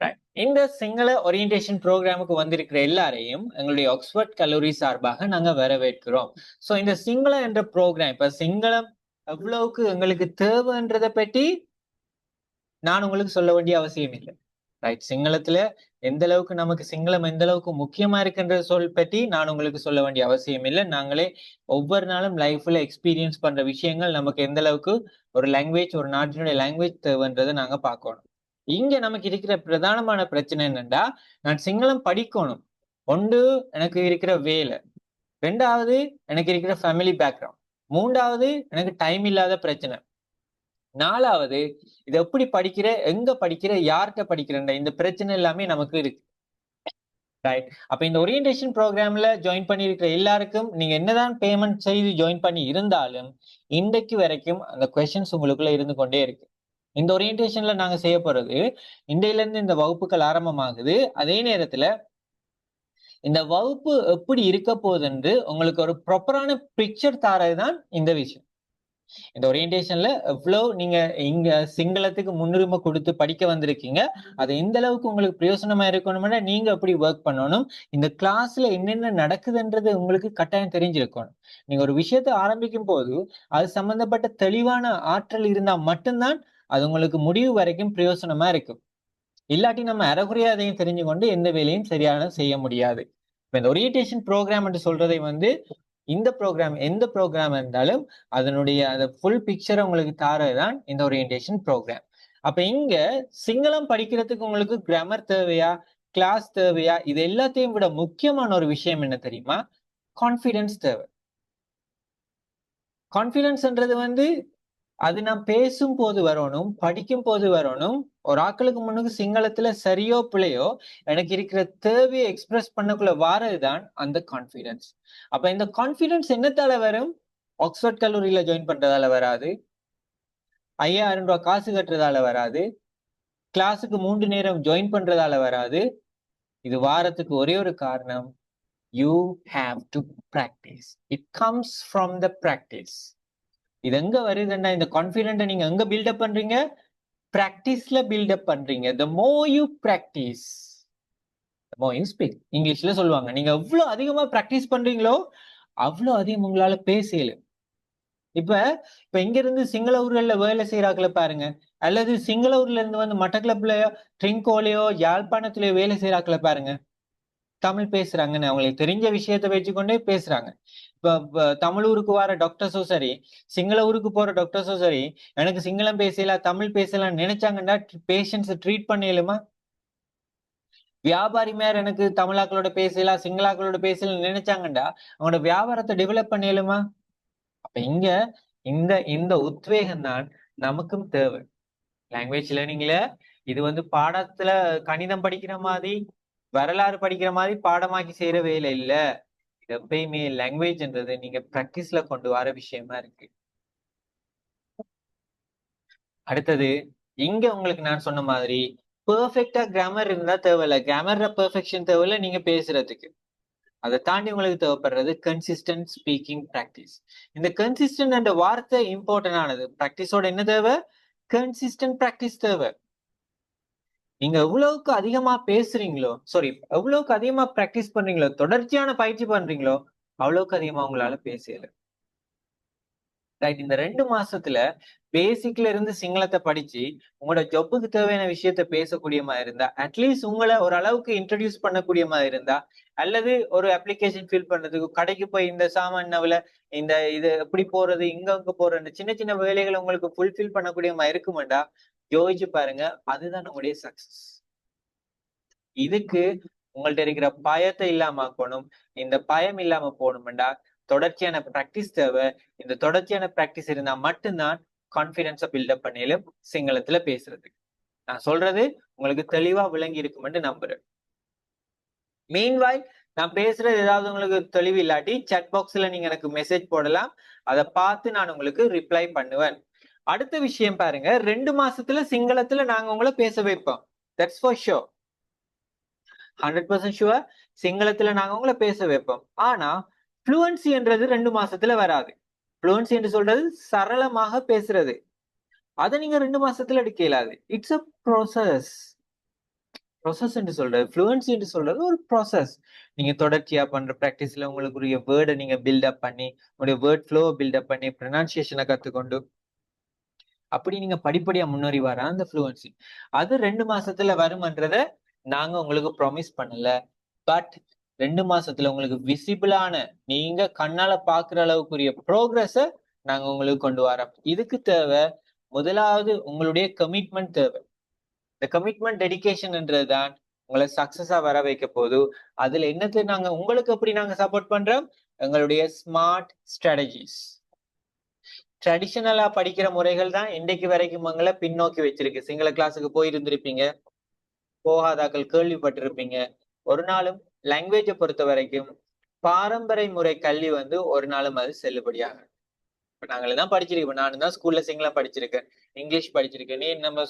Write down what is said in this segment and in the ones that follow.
Right. இந்த Sinhala orientation ப்ரோக்ராமுக்கு வந்திருக்கிற எல்லாரையும் எங்களுடைய ஆக்ஸ்போர்ட் கல்லூரி சார்பாக நாங்க வரவேற்கிறோம். சோ இந்த சிங்களம் என்ற ப்ரோக்ராம், இப்ப சிங்களம் எவ்வளவுக்கு எங்களுக்கு தேவைன்றதை பற்றி நான் உங்களுக்கு சொல்ல வேண்டிய அவசியம் இல்லை. ரைட். சிங்களத்துல எந்த அளவுக்கு நமக்கு சிங்களம் எந்த அளவுக்கு முக்கியமா இருக்குன்ற சொல் பற்றி நான் உங்களுக்கு சொல்ல வேண்டிய அவசியம் இல்லை. நாங்களே ஒவ்வொரு நாளும் லைஃப்ல எக்ஸ்பீரியன்ஸ் பண்ற விஷயங்கள் நமக்கு எந்த அளவுக்கு ஒரு லாங்குவேஜ், ஒரு நாட்டினுடைய லாங்குவேஜ் தேவைன்றதை நாங்க பார்க்கணும். இங்க நமக்கு இருக்கிற பிரதானமான பிரச்சனை என்னன்னா, நான் சிங்களம் படிக்கணும். ஒன்று எனக்கு இருக்கிற வேலை, ரெண்டாவது எனக்கு இருக்கிற ஃபேமிலி பேக்ரவுண்ட், மூன்றாவது எனக்கு டைம் இல்லாத பிரச்சனை, நாலாவது இது எப்படி படிக்கிற, எங்க படிக்கிற, யார்கிட்ட படிக்கிறேன், இந்த பிரச்சனை எல்லாமே நமக்கு இருக்கு. ரைட். அப்ப இந்த ஓரியன்டேஷன் ப்ரோக்ராம்ல ஜாயின் பண்ணி இருக்கிற எல்லாருக்கும் நீங்க என்னதான் பேமெண்ட் செய்து ஜாயின் பண்ணி இருந்தாலும் இன்றைக்கு வரைக்கும் அந்த கொஸ்டின்ஸ் உங்களுக்குள்ள இருந்து கொண்டே இருக்கு. இந்த ஓரியன்டேஷன்ல நாங்க செய்ய போறது, இன்றையில இருந்து இந்த வகுப்புகள் ஆரம்பமாகுது. அதே நேரத்துல இந்த வகுப்பு எப்படி இருக்க போகுதுன்னு உங்களுக்கு ஒரு ப்ராப்பரான பிக்சர் தாரதுதான் இந்த விஷயம். இந்த ஓரியன்டேஷன்ல எவ்வளவு நீங்க இங்க சிங்களத்துக்கு முன்னுரிமை கொடுத்து படிக்க வந்திருக்கீங்க, அது எந்த அளவுக்கு உங்களுக்கு பிரயோசனமா இருக்கணும்னா நீங்க எப்படி ஒர்க் பண்ணணும், இந்த கிளாஸ்ல என்னென்ன நடக்குதுன்றது உங்களுக்கு கட்டாயம் தெரிஞ்சிருக்கணும். நீங்க ஒரு விஷயத்தை ஆரம்பிக்கும் போது அது சம்பந்தப்பட்ட தெளிவான ஆற்றல் இருந்தா மட்டும்தான் அது உங்களுக்கு முடிவு வரைக்கும் பிரயோசனமா இருக்கும். இல்லாட்டி நம்ம அறகுறையா அதையும் தெரிஞ்சு கொண்டு எந்த வேலையும் சரியான செய்ய முடியாது. இப்ப இந்த ஓரியன்டேஷன் ப்ரோக்ராம் என்று சொல்றதை இந்த ப்ரோக்ராம் எந்த ப்ரோக்ராம் இருந்தாலும் அதனுடைய அந்த ஃபுல் பிக்சரை உங்களுக்கு தாரதுதான் இந்த ஓரியன்டேஷன் ப்ரோக்ராம். அப்ப இங்க சிங்களம் படிக்கிறதுக்கு உங்களுக்கு கிராமர் தேவையா, கிளாஸ் தேவையா, இது எல்லாத்தையும் விட முக்கியமான ஒரு விஷயம் என்ன தெரியுமா? கான்ஃபிடன்ஸ் தேவை. கான்ஃபிடன்ஸ்ன்றது அது நான் பேசும் போது வரணும், படிக்கும் போது வரணும். ஒரு ஆட்களுக்கு முன்னுக்கு சிங்களத்துல சரியோ பிழையோ எனக்கு இருக்கிற தேவையை எக்ஸ்பிரஸ் பண்ணக்குள்ள வாரதுதான் அந்த கான்ஃபிடன்ஸ். அப்ப இந்த கான்ஃபிடன்ஸ் என்னத்தால வரும்? ஆக்ஸ்போர்ட் கல்லூரியில ஜாயின் பண்றதால வராது, 5000 ரூபாய் காசு கட்டுறதால வராது, கிளாஸுக்கு 3 நேரம் ஜாயின் பண்றதால வராது. இது வாரத்துக்கு ஒரே ஒரு காரணம், you have to practise. It comes from the practice. இது எங்க வருதுன்னா, இந்த கான்ஃபிடென்ட்டை நீங்க எங்க பில்டப் பண்றீங்க? பிராக்டிஸ்ல பில்டப் பண்றீங்க. the more you practice the more you speak. இங்கிலீஷ்ல சொல்லுவாங்க, நீங்க எவ்வளவு அதிகமா பிராக்டிஸ் பண்றீங்களோ அவ்வளவு அதிகம் உங்களால பேச இயலும். இப்ப இப்ப இங்க இருந்து சிங்கள ஊர்கள்ல வேலை செய்யறாக்களை பாருங்க, அல்லது சிங்கள ஊர்ல இருந்து வந்து மட்டக்களப்புலயோ, ட்ரிங்கோலையோ, யாழ்ப்பாணத்திலயோ வேலை செய்யறாக்களை பாருங்க. தமிழ் பேசுறாங்கன்னு அவங்களுக்கு தெரிஞ்ச விஷயத்தை வச்சுக்கொண்டே பேசுறாங்க. இப்ப தமிழ் ஊருக்கு வர டாக்டர்ஸும் சரி, சிங்கள ஊருக்கு போற டாக்டர்ஸும் சரி, எனக்கு சிங்களம் பேசலாம், தமிழ் பேசலாம் நினைச்சாங்கன்னா பேஷண்ட்ஸ் ட்ரீட் பண்ணலுமா? வியாபாரி மேல எனக்கு தமிழாக்களோட பேசலாம், சிங்களாக்களோட பேசலாம் நினைச்சாங்கண்டா அவங்களோட வியாபாரத்தை டெவலப் பண்ணலுமா? அப்ப இங்க இந்த இந்த உத்வேகம் தான் நமக்கும் தேவை. லாங்குவேஜ் லேர்னிங்ல இது பாடத்துல கணிதம் படிக்கிற மாதிரி, வரலாறு படிக்கிற மாதிரி பாடமாக்கி செய்யற வேலை இல்ல. இது எப்பயுமே லாங்குவேஜ்ன்றது நீங்க பிராக்டிஸ்ல கொண்டு வர விஷயமா இருக்கு. அடுத்தது, இங்க உங்களுக்கு நான் சொன்ன மாதிரி பெர்ஃபெக்டா கிராமர் இருந்தா தேவையில்ல. கிராமர்ல பெர்ஃபெக்ஷன் தேவையில்ல நீங்க பேசுறதுக்கு. அதை தாண்டி உங்களுக்கு தேவைப்படுறது கன்சிஸ்டன்ட் ஸ்பீக்கிங் பிராக்டிஸ். இந்த கன்சிஸ்டன்ட் என்ற வார்த்தை இம்பார்ட்டன்ட் ஆனது. பிராக்டிஸோட என்ன தேவை? கன்சிஸ்டன்ட் பிராக்டிஸ் தேவை. நீங்க எவ்வளவுக்கு அதிகமா பேசுறீங்களோ, எவ்வளவுக்கு அதிகமா பிராக்டிஸ் பண்றீங்களோ, தொடர்ச்சியான பயிற்சி பண்றீங்களோ, அவ்வளவுக்கு அதிகமா உங்களால பேசல. ரைட். இந்த 2 மாசத்துல பேசிக்ல இருந்து சிங்களத்தை படிச்சு உங்களோட ஜொப்புக்கு தேவையான விஷயத்த பேசக்கூடிய மாதிரி இருந்தா, அட்லீஸ்ட் உங்களை ஒரு அளவுக்கு இன்ட்ரடியூஸ் பண்ணக்கூடிய மாதிரி இருந்தா, அல்லது ஒரு அப்ளிகேஷன் ஃபில் பண்றதுக்கு கடைக்கு போய் இந்த சாமான்ல இந்த இது எப்படி போறது, இங்க அங்க போறது, சின்ன சின்ன வேலைகளை உங்களுக்கு ஃபுல்ஃபில் பண்ணக்கூடிய மாதிரி இருக்குமாண்டா, யோசிச்சு பாருங்க. அதுதான் நம்முடைய சக்சஸ். இதுக்கு உங்கள்ட்ட இருக்கிற பயத்தை இல்லாம ஆக்கணும். இந்த பயம் இல்லாம போகணும்டா தொடர்ச்சியான பிராக்டிஸ் தேவை. இந்த தொடர்ச்சியான பிராக்டிஸ் இருந்தா மட்டும்தான் கான்பிடன்ஸை பில்டப் பண்ணலும் சிங்களத்துல பேசுறதுக்கு. நான் சொல்றது உங்களுக்கு தெளிவா விளங்கி இருக்குமென்று நம்புறேன். மீன்வாய் நான் பேசுறது ஏதாவது உங்களுக்கு தெளிவு இல்லாட்டி சாட் பாக்ஸ்ல நீங்க எனக்கு மெசேஜ் போடலாம். அதை பார்த்து நான் உங்களுக்கு ரிப்ளை பண்ணுவேன். அடுத்த விஷயம் பாருங்க, 2 மாசத்துல சிங்களத்துல நாங்க உங்களை பேச வைப்போம். That's for sure. 100% ஷுவர். சிங்களத்துல நாங்க உங்களை பேச வைப்போம். ஆனா ஃப்ளூவன்சி என்றது 2 மாசத்துல வராது. ஃப்ளூவன்சி என்று சொல்றது சரளமாக பேசுறது. அதை நீங்க 2 மாசத்துல எடுக்க இயலாது. It's a process. ப்ராசஸ் என்று சொல்றது, ஃப்ளூவன்சி என்று சொல்றது ஒரு ப்ராசஸ். நீங்க தொடர்ச்சியா பண்ற பிராக்டிஸ்ல உங்களுக்குரிய வேர்டை நீங்க பில்டப் பண்ணி, உங்களுடைய வேர்ட் ஃப்ளோவை பில்டப் பண்ணி, ப்ரொனன்சியேஷனை கத்துக்கொண்டு அப்படி நீங்க படிப்படியா முன்னேறி வர அந்த ஃப்ளூவன்சி அது 2 மாசத்துல வரும்ன்றத நாங்க உங்களுக்கு ப்ராமிஸ் பண்ணல. பட் 2 மாசத்துல உங்களுக்கு விசிபிளான, நீங்க கண்ணால பாக்குற அளவுக்குரிய ப்ரோக்ரஸ நாங்க உங்களுக்கு கொண்டு வரோம். இதுக்கு தேவை முதலாவது உங்களுடைய கமிட்மெண்ட் தேவை. இந்த கமிட்மெண்ட் டெடிகேஷன்ன்றது தான் உங்களை சக்சஸா வர வைக்க போது. அதுல என்னத்தை நாங்க உங்களுக்கு எப்படி நாங்க சப்போர்ட் பண்றோம்? எங்களுடைய ஸ்மார்ட் ஸ்ட்ராட்டஜிஸ். ட்ரெடிஷனலா படிக்கிற முறைகள் தான் இன்றைக்கு வரைக்கும் உங்களை பின்னோக்கி வச்சிருக்கு. சிங்கள கிளாஸுக்கு போயிருந்திருப்பீங்க, போகாதாக்கள் கேள்விப்பட்டிருப்பீங்க. ஒரு நாளும் லாங்குவேஜை பொறுத்த வரைக்கும் பாரம்பரிய முறை கல்வி வந்து ஒரு நாளும் அது செல்லுபடியாக. இப்ப நாங்களே தான் படிச்சிருக்கேன். இப்ப நானும் தான் ஸ்கூல்ல சிங்களம் படிச்சிருக்கேன், இங்கிலீஷ் படிச்சிருக்கேன். நீ நம்ம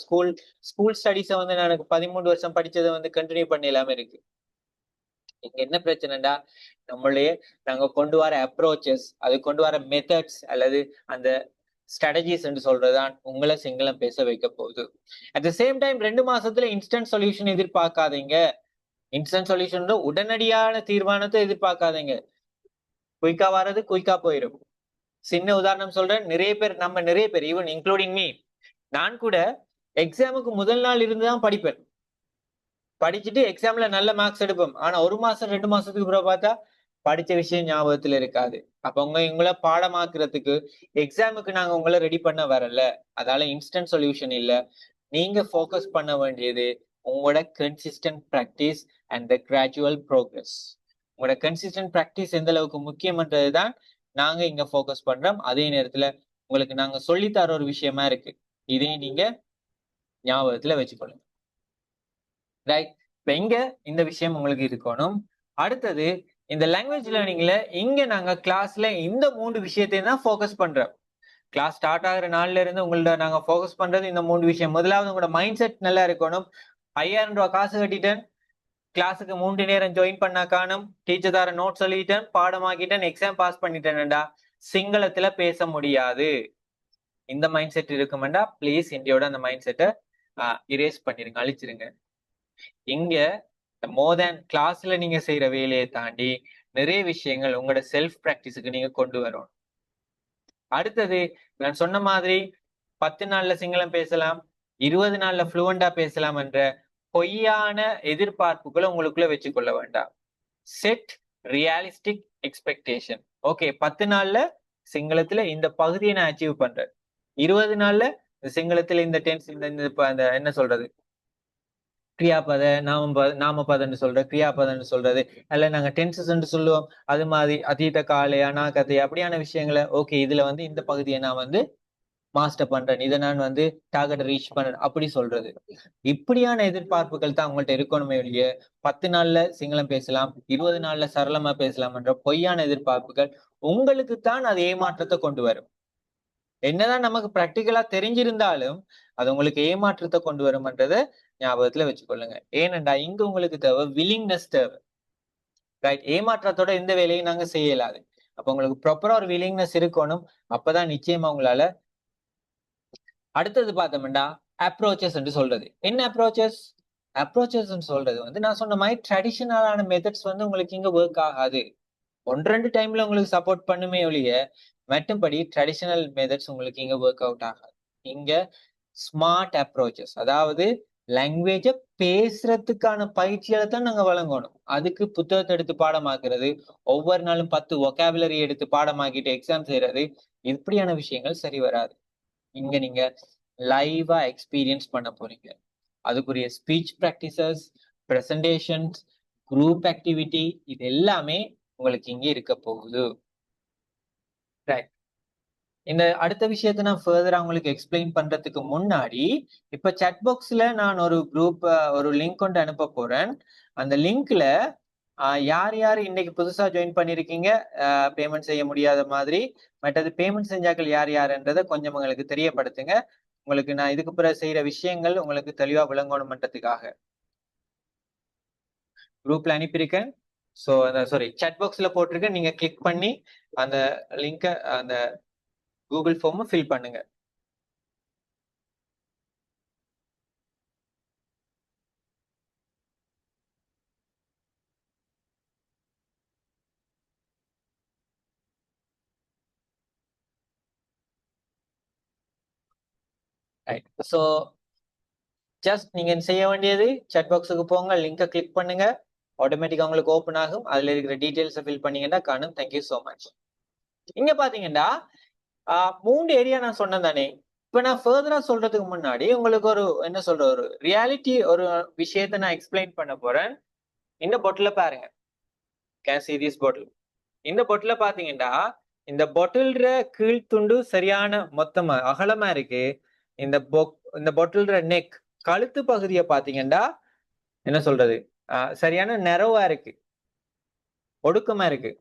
ஸ்கூல் ஸ்டடீஸை வந்து நான் எனக்கு 13 வருஷம் படிச்சதை வந்து கண்டினியூ பண்ண இல்லாம இருக்கு. இங்க என்ன பிரச்சனைடா, நம்மளே நாங்க கொண்டு வர அப்ரோச்சஸ், அது கொண்டு வர மெத்தட்ஸ் அல்லது அந்த ஸ்ட்ராட்டஜிஸ் என்று சொல்றதுதான் உங்களை சிங்களம் பேச வைக்க போகுது. அட் த சேம் டைம் 2 மாசத்துல இன்ஸ்டன்ட் சொல்யூஷன் எதிர்பார்க்காதீங்க. இன்ஸ்டன்ட் சொல்யூஷன் உடனடியான தீர்மானத்தை எதிர்பார்க்காதீங்க. குயிக்கா வர்றது குயிக்கா போயிடும். சின்ன உதாரணம் சொல்றேன். நிறைய பேர் ஈவன் இன்க்ளூடிங் மீ, நான் கூட எக்ஸாமுக்கு முதல் நாள் இருந்துதான் படிப்பேன். படிச்சுட்டு எக்ஸாம்ல நல்ல மார்க்ஸ் எடுப்போம். ஆனா 1 மாசம் 2 மாசத்துக்கு பிறகு பார்த்தா படிச்ச விஷயம் ஞாபகத்துல இருக்காது. அப்ப உங்களை பாடமாக்குறதுக்கு எக்ஸாமுக்கு நாங்க உங்களை ரெடி பண்ண வரல. அதால இன்ஸ்டன்ட் சொல்யூஷன் இல்ல. நீங்க ஃபோக்கஸ் பண்ண வேண்டியது உங்களோட consistent practice and the gradual progress. உங்களோட கன்சிஸ்டன்ட் பிராக்டிஸ் எந்த அளவுக்கு முக்கியம்ன்றதுதான் நாங்க இங்க ஃபோக்கஸ் பண்றோம். அதே நேரத்துல உங்களுக்கு நாங்க சொல்லித்தர ஒரு விஷயமா இருக்கு. இதையும் நீங்க ஞாபகத்துல வச்சுக்கொள்ளுங்க. ரைட். இப்ப இங்க இந்த விஷயம் உங்களுக்கு இருக்கணும். அடுத்தது இந்த லாங்குவேஜ் லேர்னிங்ல இங்க நாங்க கிளாஸ்ல இந்த 3 விஷயத்தையும் தான் ஃபோக்கஸ் பண்றோம். கிளாஸ் ஸ்டார்ட் ஆகுற நாள்ல இருந்து உங்கள்ட்ட நாங்க ஃபோக்கஸ் பண்றது இந்த 3 விஷயம். முதலாவது உங்களோட மைண்ட் செட் நல்லா இருக்கணும். 5000 ரூபாய் காசு கட்டிட்டேன், கிளாஸுக்கு 3 நேரம் ஜாயின் பண்ண காணும், டீச்சர் தர நோட் சொல்லிட்டேன், பாடமாக்கிட்டேன், எக்ஸாம் பாஸ் பண்ணிட்டேன்டா, சிங்களத்துல பேச முடியாது. இந்த மைண்ட் செட் இருக்குமெண்டா பிளீஸ் இந்தியோட அந்த மைண்ட் செட்டை இரேஸ் பண்ணிருங்க, அழிச்சிருங்க. இங்க மோர் தேன் கிளாஸ்ல நீங்க செய்யற வேலையை தாண்டி நிறைய விஷயங்கள் உங்களோட செல்ஃப் பிராக்டிஸுக்கு நீங்க கொண்டு வரணும். அடுத்தது நான் சொன்ன மாதிரி 10 நாள்ல சிங்களம் பேசலாம், 20 நாள்ல ஃப்ளூவண்டா பேசலாம் என்ற பொய்யான எதிர்பார்ப்புகளை உங்களுக்குள்ள வச்சுக்கொள்ள வேண்டாம். Set realistic expectation. ஓகே, 10 நாள்ல சிங்களத்துல இந்த பகுதியை நான் அச்சீவ் பண்றேன், 20 நாள்ல சிங்களத்துல இந்த டென்ஸ் இந்த என்ன சொல்றது, கிரியாபத நாமபதன்னு சொல்ற கிரியாபதன்னு சொல்றது, அல்ல நாங்க டென்சஸ் சொல்லுவோம். அது மாதிரி அதீத காலை அனாகதை அப்படியான விஷயங்களை ஓகே இதுல வந்து இந்த பகுதியை நான் வந்து மாஸ்டர் பண்றேன், இதை நான் வந்து டார்கெட் ரீச் பண்றேன் அப்படி சொல்றது. இப்படியான எதிர்பார்ப்புகள் தான் உங்கள்ட்ட இருக்கணுமே ஒழிய 10 நாள்ல சிங்களம் பேசலாம், 20 நாள்ல சரளமா பேசலாம் என்ற பொய்யான எதிர்பார்ப்புகள் உங்களுக்கு தான் அது ஏமாற்றத்தை கொண்டு வரும். என்னதான் நமக்கு பிராக்டிக்கலா தெரிஞ்சிருந்தாலும் அது உங்களுக்கு ஏமாற்றத்தை கொண்டு வரும்ன்றதை ஞாபகத்துல வச்சுக்கொள்ளுங்க. ஏனென்றா இங்க உங்களுக்கு தேவை வில்லிங்னஸ் தேவை. ரைட். ஏமாற்றத்தோட எந்த வேலையும் நாங்க செய்யலாது. அப்ப உங்களுக்கு ப்ராப்பரா ஒரு வில்லிங்னஸ் இருக்கணும். அப்பதான் நிச்சயமா உங்களால. அடுத்தது பார்த்தோம்னா அப்ரோச்சஸ் என்று சொல்றது. என்ன அப்ரோச்சஸ்? அப்ரோச்சஸ் சொல்றது வந்து நான் சொன்ன மாதிரி ட்ரெடிஷனலான மெத்தட்ஸ் வந்து உங்களுக்கு இங்க ஒர்க் ஆகாது. 1-2 டைம்ல உங்களுக்கு சப்போர்ட் பண்ணுமே ஒழிய மற்றபடி ட்ரெடிஷனல் மெத்தட்ஸ் உங்களுக்கு இங்க ஒர்க் அவுட் ஆகாது. இங்க ஸ்மார்ட் அப்ரோச்சஸ், அதாவது லாங்குவேஜ பேசுறதுக்கான பயிற்சிகளை தான் நாங்க வழங்கணும். அதுக்கு புத்தகத்தை எடுத்து பாடமாக்குறது, ஒவ்வொரு நாளும் 10 வொக்காபுலரி எடுத்து பாடமாக்கிட்டு எக்ஸாம் செய்யறது, இப்படியான விஷயங்கள் சரி வராது. இங்க நீங்க லைவா எக்ஸ்பீரியன்ஸ் பண்ண போறீங்க. அதுக்குரிய speech practices, presentations, group activity, இது எல்லாமே உங்களுக்கு இங்க இருக்க போகுது. ரைட். இந்த அடுத்த விஷயத்தை நான் ஃபர்தரா உங்களுக்கு எக்ஸ்பிளைன் பண்றதுக்கு முன்னாடி இப்ப சாட் பாக்ஸ்ல நான் ஒரு லிங்க் கொண்டு அனுப்ப போறேன். அந்த லிங்க்ல யார் யார் இன்னைக்கு புதுசா ஜாயின் பண்ணிருக்கீங்க, பேமெண்ட் செய்ய முடியாத மாதிரி, மற்றது பேமெண்ட் செஞ்சாக்கள் யார் யாருன்றதை கொஞ்சம் உங்களுக்கு தெரியப்படுத்துங்க. உங்களுக்கு நான் இதுக்கு பிறகு செய்யற விஷயங்கள் உங்களுக்கு தெளிவா விளங்கணும்ன்றதுக்காக குரூப்ல அனுப்பியிருக்கேன். ஸோ சாரி, சாட் பாக்ஸ்ல போட்டிருக்கேன். நீங்க கிளிக் பண்ணி அந்த லிங்கை, அந்த கூகுள் ஃபார்மை ஃபில் பண்ணுங்க. ரைட். ஸோ ஜஸ்ட் நீங்க செய்ய வேண்டியது chat பாக்ஸுக்கு போங்க, லிங்கை கிளிக் பண்ணுங்க, ஆட்டோமேட்டிக்கா உங்களுக்கு ஓப்பன் ஆகும். அதுல இருக்கிற டீடைல்ஸை ஃபில் பண்ணீங்கன்னா காணும். Thank you so much. இங்க பாத்தீங்கன்னா 3 ஏரியா நான் சொன்னேன் தானே. இப்ப நான் ஃபர்தரா சொல்றதுக்கு முன்னாடி உங்களுக்கு ஒரு என்ன சொல்ற ஒரு ரியாலிட்டி ஒரு விஷயத்தை நான் எக்ஸ்பிளைன் பண்ண போறேன். இந்த பொட்டில பாருங்க. Can see this bottle. இந்த பொட்டில பாத்தீங்கன்னா இந்த பொட்டில்ற கீழ்த்துண்டு சரியான மொத்தமா அகலமா இருக்கு. இந்த பொட்டில்ற நெக் கழுத்து பகுதியை பாத்தீங்கன்னா என்ன சொல்றது சரியான நெரவா இருக்கு, ஒடுக்கமா இருக்கு.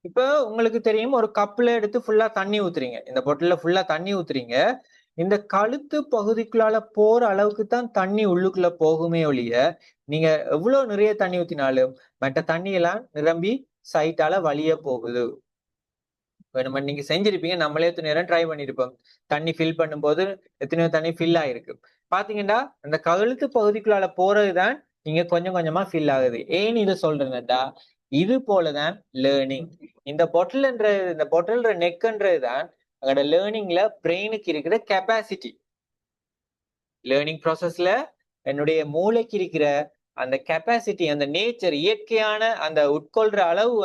இப்ப உங்களுக்கு தெரியும், ஒரு கப்ல எடுத்து ஃபுல்லா தண்ணி ஊத்துறீங்க, இந்த பொட்டில ஃபுல்லா தண்ணி ஊத்துறீங்க. இந்த கழுத்து பகுதிக்குள்ளால போற அளவுக்கு தான் தண்ணி உள்ளுக்குள்ள போகுமே ஒழிய, நீங்க எவ்வளவு நிறைய தண்ணி ஊத்தினாலும் மற்ற தண்ணி எல்லாம் நிரம்பி சைட்டால வழிய போகுது. வேணுமா நீங்க செஞ்சிருப்பீங்க, நம்மளே எத்தனை நேரம் ட்ரை பண்ணிருப்போம். தண்ணி ஃபில் பண்ணும்போது எத்தனையோ தண்ணி ஃபில் ஆயிருக்கு. பாத்தீங்கன்னா அந்த கழுத்து பகுதிக்குள்ளால போறதுதான் நீங்க கொஞ்சம் கொஞ்சமா ஃபில் ஆகுது. ஏன் இதை சொல்றேன்னா, இது போலதான் லேர்னிங். இந்த பொட்டல்ன்ற நெக்ன்றதுதான் அதோட லேர்னிங்ல பிரெயினுக்கு இருக்கிற கெப்பாசிட்டி. லேர்னிங் ப்ராசஸ்ல என்னுடைய மூளைக்கு இருக்கிற அந்த கெப்பாசிட்டி, அந்த நேச்சர், இயற்கையான அந்த உட்கொள்ற அளவு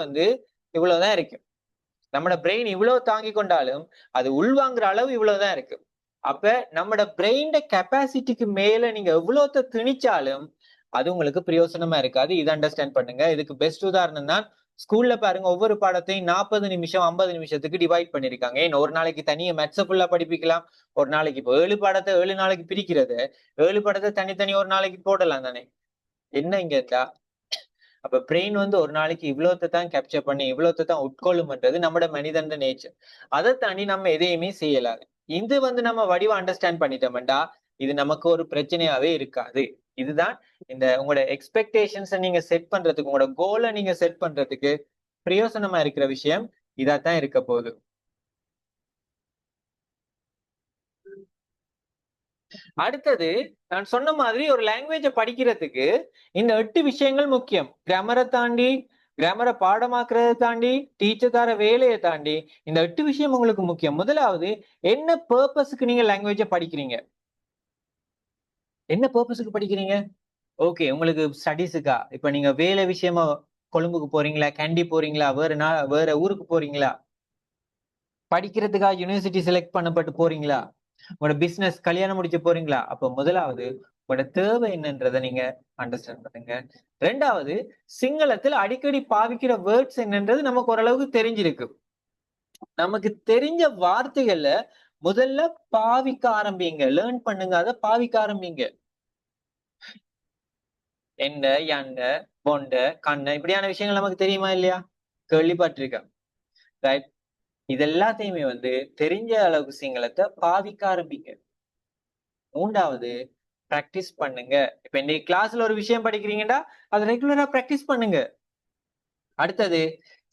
இவ்வளவுதான் இருக்கு. நம்மட பிரெயின் இவ்வளவு தாங்கி கொண்டாலும் அது உள்வாங்குற அளவு இவ்வளவுதான் இருக்கு. அப்ப நம்மட பிரெயின் கெப்பாசிட்டிக்கு மேல நீங்க எவ்வளவு திணிச்சாலும் அது உங்களுக்கு பிரயோசனமா இருக்காது. இதை அண்டர்ஸ்டாண்ட் பண்ணுங்க. இதுக்கு பெஸ்ட் உதாரணம் தான் ஸ்கூல்ல பாருங்க, ஒவ்வொரு பாடத்தையும் 40 நிமிஷம் 50 நிமிஷத்துக்கு டிவைட் பண்ணிருக்காங்க. ஏன் ஒரு நாளைக்கு தனியா மேத்ஸ ஃபுல்லா படிப்பிக்கலாம், ஒரு நாளைக்கு இப்போ 7 பாடத்தை 7 நாளைக்கு பிரிக்கிறது, 7 பாடத்தை தனித்தனி ஒரு நாளைக்கு போடலாம் தானே. என்ன இங்க இருக்கா? அப்ப பிரெயின் ஒரு நாளைக்கு இவ்வளவு தான் கேப்சர் பண்ணி இவ்வளவு தான் உட்கொள்ளும்ன்றது நம்மட மனிதன் நேச்சர். அதை தாண்டி நம்ம எதையுமே செய்யலாது. இது நம்ம வடிவா அண்டர்ஸ்டாண்ட் பண்ணிட்டோம்டா இது நமக்கு ஒரு பிரச்சனையாவே இருக்காது. இதுதான் இந்த உங்களோட எக்ஸ்பெக்டேஷன்ஸை நீங்க செட் பண்றதுக்கு, உங்களோட கோலை நீங்க செட் பண்றதுக்கு பிரயோசனமா இருக்கிற விஷயம் இதாத்தான் இருக்க போகுது. அடுத்தது நான் சொன்ன மாதிரி ஒரு லாங்குவேஜை படிக்கிறதுக்கு இந்த 8 விஷயங்கள் முக்கியம். கிராமரை பாடமாக்குறதை தாண்டி, டீச்சர் தர வேலையை தாண்டி இந்த 8 விஷயம் உங்களுக்கு முக்கியம். முதலாவது, என்ன பர்பஸுக்கு நீங்க லாங்குவேஜை படிக்கிறீங்க? என்ன பர்பஸுக்கு படிக்கிறீங்க? ஓகே, உங்களுக்கு ஸ்டடீஸுக்கா? இப்ப நீங்க வேலை விஷயமா கொழும்புக்கு போறீங்களா, கேண்டி போறீங்களா, வேற ஊருக்கு போறீங்களா, படிக்கிறதுக்கா யூனிவர்சிட்டி செலக்ட் பண்ணப்பட்டு போறீங்களா, உங்களோட பிசினஸ் கல்யாணம் முடிச்சு போறீங்களா? அப்ப முதலாவது உங்களோட தேவை என்னன்றதை நீங்க அண்டர்ஸ்டாண்ட் பண்ணுங்க. ரெண்டாவது, சிங்களத்தில் அடிக்கடி பாவிக்கிற வேர்ட்ஸ் என்னன்றது நமக்கு ஓரளவுக்கு தெரிஞ்சிருக்கு. நமக்கு தெரிஞ்ச வார்த்தைகள்ல முதல்ல பாவிக்க ஆரம்பிங்க, லேர்ன் பண்ணுங்க, அதை பாவிக்க ஆரம்பிங்க. எண்ட, யண்ட, பொண்ட, கண்ண, இப்படியான விஷயங்கள் நமக்கு தெரியுமா இல்லையா? கேள்விப்பட்டிருக்கேன். ரைட். இது எல்லாத்தையுமே தெரிஞ்ச அளவுக்கு சிங்களத்தை பாவிக்க ஆரம்பிங்க. மூன்றாவது, பிராக்டிஸ் பண்ணுங்க. இப்ப இன்னைக்கு கிளாஸ்ல ஒரு விஷயம் படிக்கிறீங்கன்னா அதை ரெகுலரா பிராக்டிஸ் பண்ணுங்க. அடுத்தது,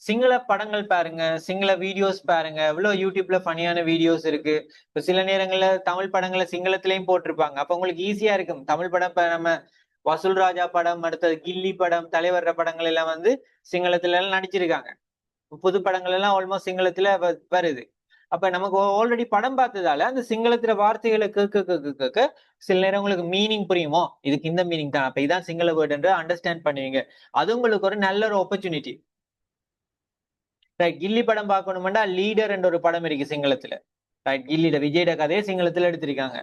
சிங்கள படங்கள் பாருங்க, சிங்கள வீடியோஸ் பாருங்க. எவ்வளவு யூடியூப்ல ஃபனியான வீடியோஸ் இருக்கு. இப்ப சில நேரங்கள்ல தமிழ் படங்களை சிங்களத்திலையும் போட்டிருப்பாங்க. அப்ப உங்களுக்கு ஈஸியா இருக்கும். தமிழ் படம் இப்ப நம்ம வசூல் ராஜா படம், அடுத்தது கில்லி படம், தலைவர்ற படங்கள் எல்லாம் சிங்களத்துல எல்லாம் நடிச்சிருக்காங்க. புது படங்கள் எல்லாம் ஆல்மோஸ்ட் சிங்களத்துல வருது. அப்ப நமக்கு ஆல்ரெடி படம் பார்த்ததால அந்த சிங்களத்துல வார்த்தைகளை கேட்க சில நேரம் உங்களுக்கு மீனிங் புரியுமோ, இதுக்கு இந்த மீனிங் தான், அப்ப இதான் சிங்கள வேர்டுன்ற அண்டர்ஸ்டாண்ட் பண்ணுவீங்க. அது உங்களுக்கு ஒரு நல்ல ஒரு ஆப்பர்ச்சுனிட்டி. ரைட். கில்லி படம் பார்க்கணும்னா லீடர் என்ற ஒரு படம் இருக்கு சிங்களத்துல. ரைட். கில்லிட விஜயோட கதையை சிங்களத்துல எடுத்திருக்காங்க.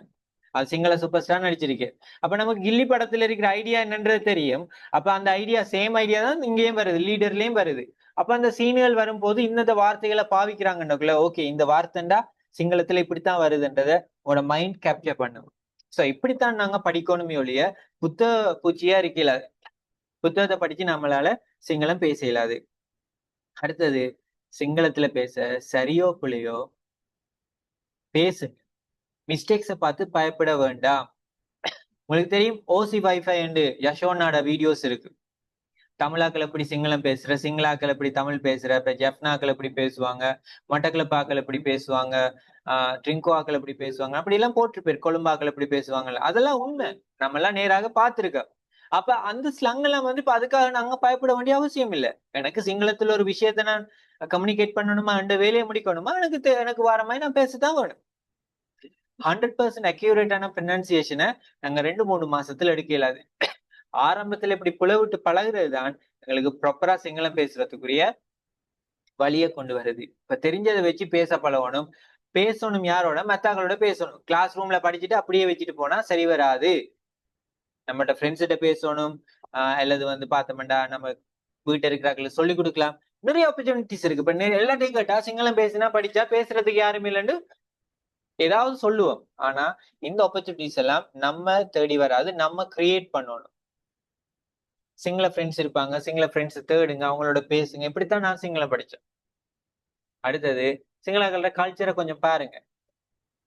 அது சிங்கள சூப்பர் ஸ்டார் நடிச்சிருக்கு. அப்ப நமக்கு கில்லி படத்துல இருக்கிற ஐடியா என்னன்றது தெரியும். அப்ப அந்த ஐடியா சேம் ஐடியா தான் இங்கேயும் வருது, லீடர்லயும் வருது. அப்ப அந்த சீன்கள் வரும்போது இந்த வார்த்தைகளை பாவிக்கிறாங்கன்றக்குள்ள ஓகே, இந்த வார்த்தைண்டா சிங்களத்துல இப்படித்தான் வருதுன்றத உங்களோட மைண்ட் கேப்சர் பண்ணும். சோ இப்படித்தான் நாங்க படிக்கணுமே ஒழிய புத்தக பூச்சியா இருக்கல. புத்தகத்தை படிச்சு நம்மளால சிங்களம் பேச இயலாது. அடுத்தது, சிங்களத்துல பேச சரியோ பிள்ளையோ பேசுங்க. மிஸ்டேக்ஸை பார்த்து பயப்பட வேண்டாம். உங்களுக்கு தெரியும், ஓசி வைஃபை என்று யஷோனாட வீடியோஸ் இருக்கு. தமிழாக்கள் எப்படி சிங்களம் பேசுற, சிங்களாக்கள் எப்படி தமிழ் பேசுற, இப்ப ஜெஃப்னாக்கள் எப்படி பேசுவாங்க, மட்டக்களப்பாக்கள் எப்படி பேசுவாங்க, ட்ரிங்கோவாக்கள் எப்படி பேசுவாங்க, அப்படி எல்லாம் போட்டிருப்பேர். கொழும்பாக்கள் எப்படி பேசுவாங்க, அதெல்லாம் உண்மை. நம்ம எல்லாம் நேராக பார்த்திருக்கோம். அப்ப அந்த ஸ்லங் எல்லாம் இப்ப அதுக்காக நாங்க பயப்பட வேண்டிய அவசியம் இல்லை. எனக்கு சிங்களத்துல ஒரு விஷயத்த நான் கம்யூனிகேட் பண்ணணுமா, அந்த வேலையை முடிக்கணுமா, எனக்கு வார மாதிரி நான் பேசத்தான் வேணும். 100% அக்யூரேட்டான ப்ரொனன்சியேஷனை நாங்க 2-3 மாசத்துல எடுக்க இயலாது. ஆரம்பத்துல இப்படி புலவிட்டு பழகுறது தான் எங்களுக்கு ப்ராப்பரா சிங்களம் பேசுறதுக்குரிய வழியை கொண்டு வருது. இப்ப தெரிஞ்சதை வச்சு பேச பழகணும். பேசணும் யாரோட? மெத்தாக்களோட பேசணும். கிளாஸ் ரூம்ல படிச்சுட்டு அப்படியே வச்சுட்டு போனா சரி வராது. நம்மகிட்ட ஃப்ரெண்ட்ஸ் கிட்ட பேசணும். அல்லது வந்து பார்த்தோம்டா நம்ம வீட்டு இருக்கிறாக்களை சொல்லிக் கொடுக்கலாம். நிறைய ஆப்பர்ச்சுனிட்டிஸ் இருக்கு. இப்ப எல்லாத்தையும் கேட்டா சிங்களம் பேசினா படிச்சா பேசுறதுக்கு யாரும் இல்லைன்னு ஏதாவது சொல்லுவோம். ஆனா இந்த ஆப்பர்ச்சுனிட்டிஸ் எல்லாம் நம்ம தேடி வராது, நம்ம கிரியேட் பண்ணணும். சிங்கள ஃப்ரெண்ட்ஸ் இருப்பாங்க, சிங்கள ஃப்ரெண்ட்ஸ் தேடுங்க, அவங்களோட பேசுங்க. இப்படித்தான் நான் சிங்களம் படிச்சேன். அடுத்தது சிங்களாக்களோட கல்ச்சரை கொஞ்சம் பாருங்க.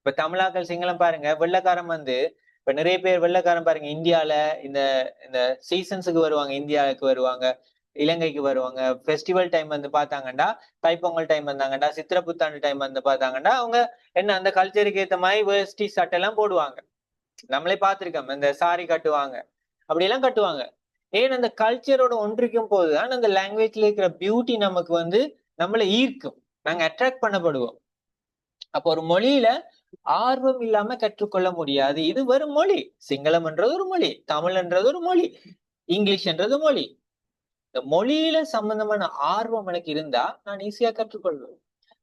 இப்ப தமிழாக்கள் சிங்களம் பாருங்க, வெள்ளைக்காரன் வந்து இப்ப நிறைய பேர் வெள்ளைக்காரன் பாருங்க இந்தியால இந்த இந்த சீசன்ஸுக்கு வருவாங்க, இந்தியாவுக்கு வருவாங்க, இலங்கைக்கு வருவாங்க. ஃபெஸ்டிவல் டைம் வந்து பார்த்தாங்கண்டா, தைப்பொங்கல் டைம் வந்தாங்கண்டா, சித்திரை புத்தாண்டு டைம் வந்து பார்த்தாங்கண்டா, அவங்க என்ன அந்த கல்ச்சருக்கு ஏத்த மாதிரி வேஷ்டி சட்டை எல்லாம் போடுவாங்க. நம்மளே பார்த்திருக்கோம், இந்த சாரி கட்டுவாங்க, அப்படி எல்லாம் கட்டுவாங்க. ஏன் அந்த கல்ச்சரோட ஒன்றிக்கும் போதுதான் அந்த லாங்குவேஜ்ல இருக்கிற பியூட்டி நமக்கு வந்து நம்மளை ஈர்க்கும், நாங்க அட்ராக்ட் பண்ணப்படுவோம். அப்போ ஒரு மொழியில ஆர்வம் இல்லாம கற்றுக்கொள்ள முடியாது. இது வெறும் மொழி. சிங்களம் என்றது ஒரு மொழி, தமிழ் என்றது ஒரு மொழி, இங்கிலீஷ் என்றது மொழி. இந்த மொழியில சம்பந்தமான ஆர்வம் எனக்கு இருந்தா நான் ஈஸியா கற்றுக்கொள்வேன்.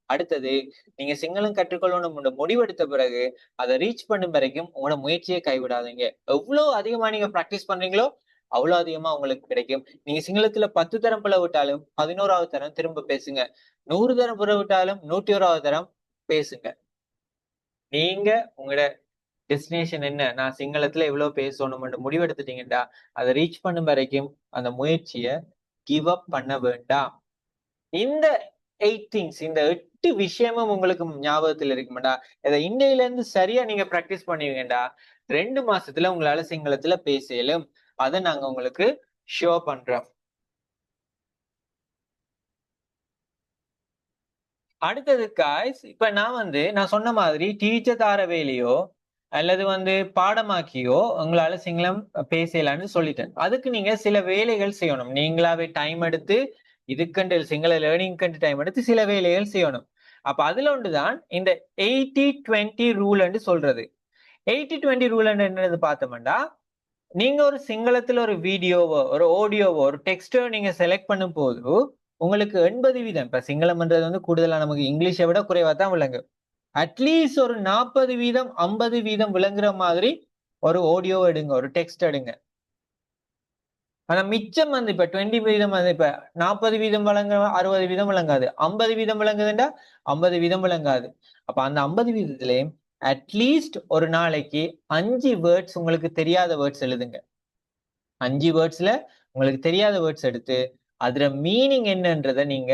அடுத்தது, நீங்க சிங்களம் கற்றுக்கொள்ளணும் முடிவெடுத்த பிறகு அதை ரீச் பண்ணும் வரைக்கும் உங்களோட முயற்சியை கைவிடாதீங்க. எவ்வளவு அதிகமா நீங்க பிராக்டிஸ் பண்றீங்களோ அவ்வளவு அதிகமா உங்களுக்கு கிடைக்கும். நீங்க சிங்களத்துல 10 தரம் பிழை விட்டாலும் 11வது தரம் திரும்ப பேசுங்க. 100 தரம் பிழை விட்டாலும் 101வது தரம் பேசுங்க. நீங்க உங்களோட டெஸ்டினேஷன் என்ன, நான் சிங்களத்துல எவ்வளவு பேசணும்னு முடிவெடுத்துட்டீங்கடா, அதை ரீச் பண்ணும் வரைக்கும் அந்த முயற்சியை கிவ் அப் பண்ண வேண்டாம். இந்த 8 திங்ஸ், இந்த 8 விஷயமும் உங்களுக்கு ஞாபகத்துல இருக்குமாடா, இதை இன்னையில இருந்து சரியா நீங்க பிராக்டிஸ் பண்ணுவீங்கடா, 2 மாசத்துல உங்களால சிங்களத்துல பேச இயலும். அதை நாங்க உங்களுக்கு ஷோ பண்றோம். அடுத்தது காய்ஸ், இப்ப நான் சொன்ன மாதிரி டீச்சர் தார வேலையோ அல்லது வந்து பாடமாக்கியோ உங்களால சிங்களம் பேசலான்னு சொல்லிட்டேன். அதுக்கு நீங்க சில வேலைகள் செய்யணும். நீங்களாவே டைம் எடுத்து இதுக்கண்டு சிங்கள லேர்னிங் டைம் எடுத்து சில வேலைகள் செய்யணும். அப்ப அதுல ஒன்றுதான் இந்த 80-20 ரூல் சொல்றது. 80-20 ரூல் என்னது பார்த்தோம்னா, நீங்க ஒரு சிங்களத்துல ஒரு வீடியோவோ ஒரு ஆடியோவோ ஒரு டெக்ஸ்டோ நீங்க செலக்ட் பண்ணும் போது உங்களுக்கு 80%, இப்ப சிங்களம்ன்றது வந்து கூடுதலா நமக்கு இங்கிலீஷை விட குறைவா தான் விளங்கும். அட்லீஸ்ட் ஒரு 40%, 50% விளங்குற மாதிரி ஒரு ஆடியோ எடுங்க, ஒரு டெக்ஸ்ட் எடுங்க. ஆனா மிச்சம் வந்து இப்ப 20% வந்து இப்ப 40% விளங்க, 60% விளங்காது, 50% விளங்குதுண்டா 50% விளங்காது. அப்ப அந்த 50%லயும் அட்லீஸ்ட் ஒரு நாளைக்கு 5 வேர்ட்ஸ் உங்களுக்கு தெரியாத வேர்ட்ஸ் எழுதுங்க. 5 வேர்ட்ஸ்ல உங்களுக்கு தெரியாத வேர்ட்ஸ் எடுத்து அதுல மீனிங் என்னன்றதை நீங்க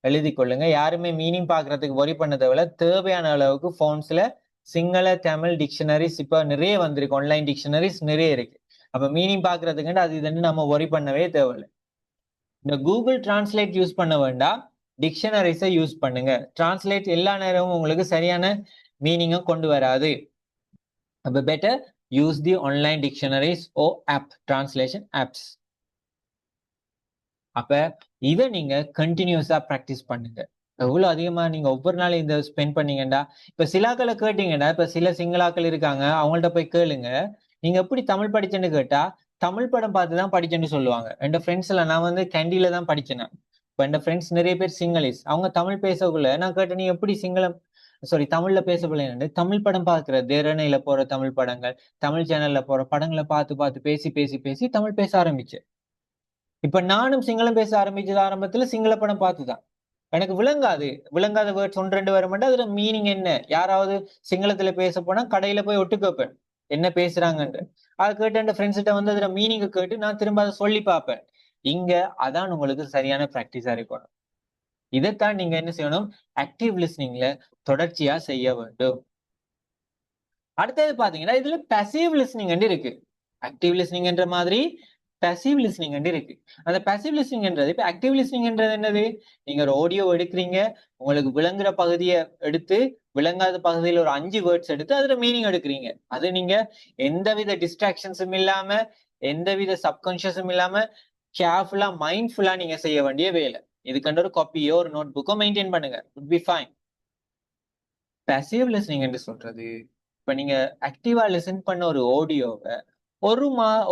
எழுதி கொள்ளுங்க. யாருமே மீனிங் பாக்குறதுக்கு ஒரி பண்ண தேவையில்ல. தேவையான அளவுக்கு போன்ஸ்ல சிங்கள தமிழ் டிக்ஷனரிஸ் இப்ப நிறைய வந்திருக்கு, ஆன்லைன் டிக்ஷனரிஸ் நிறைய இருக்கு. அப்ப மீனிங் பாக்குறதுக்கு அது இதுன்னு நம்ம ஒரி பண்ணவே தேவையில்லை. இந்த கூகுள் டிரான்ஸ்லேட் யூஸ் பண்ண வேண்டாம், டிக்ஷனரிஸை யூஸ் பண்ணுங்க. டிரான்ஸ்லேட் எல்லா நேரமும் உங்களுக்கு சரியான மீனிங்கும் கொண்டு வராது. அப்ப better use the online dictionaries or app, translation apps. அப்ப இதை நீங்க கண்டினியூஸா பிராக்டிஸ் பண்ணுங்க. எவ்வளவு அதிகமா நீங்க ஒவ்வொரு நாளும் இந்த ஸ்பெண்ட் பண்ணீங்கடா, இப்ப சிலாக்களை கேட்டீங்கன்னா, இப்ப சில சிங்களாக்கள் இருக்காங்க, அவங்கள்ட்ட போய் கேளுங்க, நீங்க எப்படி தமிழ் படிச்சேன்னு கேட்டா தமிழ் படம் பார்த்துதான் படிச்சேன்னு சொல்லுவாங்க. என் ஃப்ரெண்ட்ஸ் எல்லாம், நான் வந்து கேண்டில தான் படிச்சேன். இப்ப என் ஃப்ரெண்ட்ஸ் நிறைய பேர் சிங்களீஸ், அவங்க தமிழ் பேசக்குள்ள நான் கேட்டேன், நீ எப்படி சிங்களம் சாரி தமிழ்ல பேசப்படல, தமிழ் படம் பாக்குற தேரணையில போற தமிழ் படங்கள், தமிழ் சேனல்ல போற படங்களை பார்த்து பார்த்து பேசி பேசி பேசி தமிழ் பேச ஆரம்பிச்சேன். இப்ப நானும் சிங்களம் பேச ஆரம்பிச்சது ஆரம்பத்துல சிங்கள படம் பார்த்துதான். எனக்கு விளங்காத வேர்ட்ஸ் 1-2 வர மாட்டேன். அதுல மீனிங் என்ன, யாராவது சிங்களத்துல பேச போனா கடையில போய் ஒட்டு கேட்பேன் என்ன பேசுறாங்கன்னு. அதை கேட்டு என் ஃப்ரெண்ட்ஸ் கிட்ட வந்து அதுல மீனிங்க கேட்டு நான் திரும்ப அதை சொல்லி பார்ப்பேன். இங்க அதான் உங்களுக்கு சரியான பிராக்டிஸா இருக்கணும். இதைத்தான் நீங்க என்ன செய்யணும், ஆக்டிவ் லிஸ்னிங்ல தொடர்ச்சியா செய்ய வேண்டும். அடுத்தது பாத்தீங்கன்னா இதுல பேசிவ் லிஸ்னிங் இருக்கு. ஆக்டிவ் லிஸ்னிங்ன்ற மாதிரி பேசிவ் லிஸ்னிங் இருக்கு. அந்த பேசிவ் லிஸ்னிங்ன்றது, இப்ப ஆக்டிவ் லிஸ்னிங்ன்றது என்னது, நீங்க ஒரு ஆடியோ எடுக்கிறீங்க, உங்களுக்கு விளங்குற பகுதியை எடுத்து விளங்காத பகுதியில் ஒரு 5 வேர்ட்ஸ் எடுத்து அதுல மீனிங் எடுக்கிறீங்க. அது நீங்க எந்தவித டிஸ்ட்ராக்ஷன்ஸும் இல்லாம, எந்தவித சப்கான்சியஸும் இல்லாம கேர்ஃபுல்லா மைண்ட்ஃபுல்லா நீங்க செய்ய வேண்டிய வேலை. இதுக்கண்டு ஒரு காப்பியோ ஒரு நோட் புக்கோ மெயின்டைன் பண்ணுங்க, would be fine. Passive listening என்று சொல்றது இப்ப நீங்க ஆக்டிவா லிசன் பண்ண ஒரு ஆடியோவை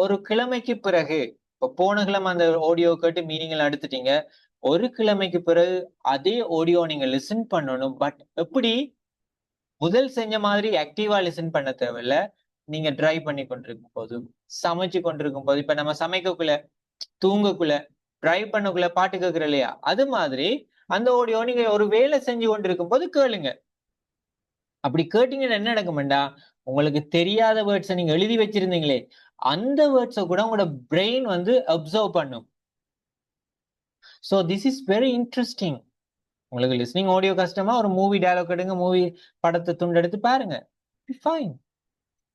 ஒரு கிழமைக்கு பிறகு, இப்ப போன கிழமை அந்த ஆடியோ கேட்டு மீனிங் எல்லாம் எடுத்துட்டீங்க. ஒரு கிழமைக்கு பிறகு அதே ஆடியோ நீங்க லிசன் பண்ணணும். பட் எப்படி முதல் செஞ்ச மாதிரி ஆக்டிவா லிசன் பண்ண தேவையில்ல. நீங்க டிரைவ் பண்ணி கொண்டிருக்கும் போது, சமைச்சு கொண்டிருக்கும் போது, இப்ப நம்ம சமைக்கக்குள்ள, தூங்கக்குள்ள, டிரைவ் பண்ணக்குள்ள பாட்டு கேட்கிறோம் இல்லையா? அது மாதிரி அந்த ஆடியோ நீங்க ஒரு வேலை செஞ்சு கொண்டிருக்கும் போது கேளுங்க. அப்படி கேட்டீங்கன்னா என்ன நடக்கும்டா, உங்களுக்கு தெரியாத வேர்ட்ஸ நீங்க எழுதி வச்சிருந்தீங்களே, அந்த வேர்ட்ஸ கூட உங்களோட பிரெயின் வந்து அப்சர்வ் பண்ணும். So this is very interesting. உங்களுக்கு லிஸ்னிங் ஆடியோ கஷ்டமா, ஒரு மூவி டயலாக் எடுங்க, மூவி படத்த துண்டெடுத்து பாருங்க. ஃபைன்.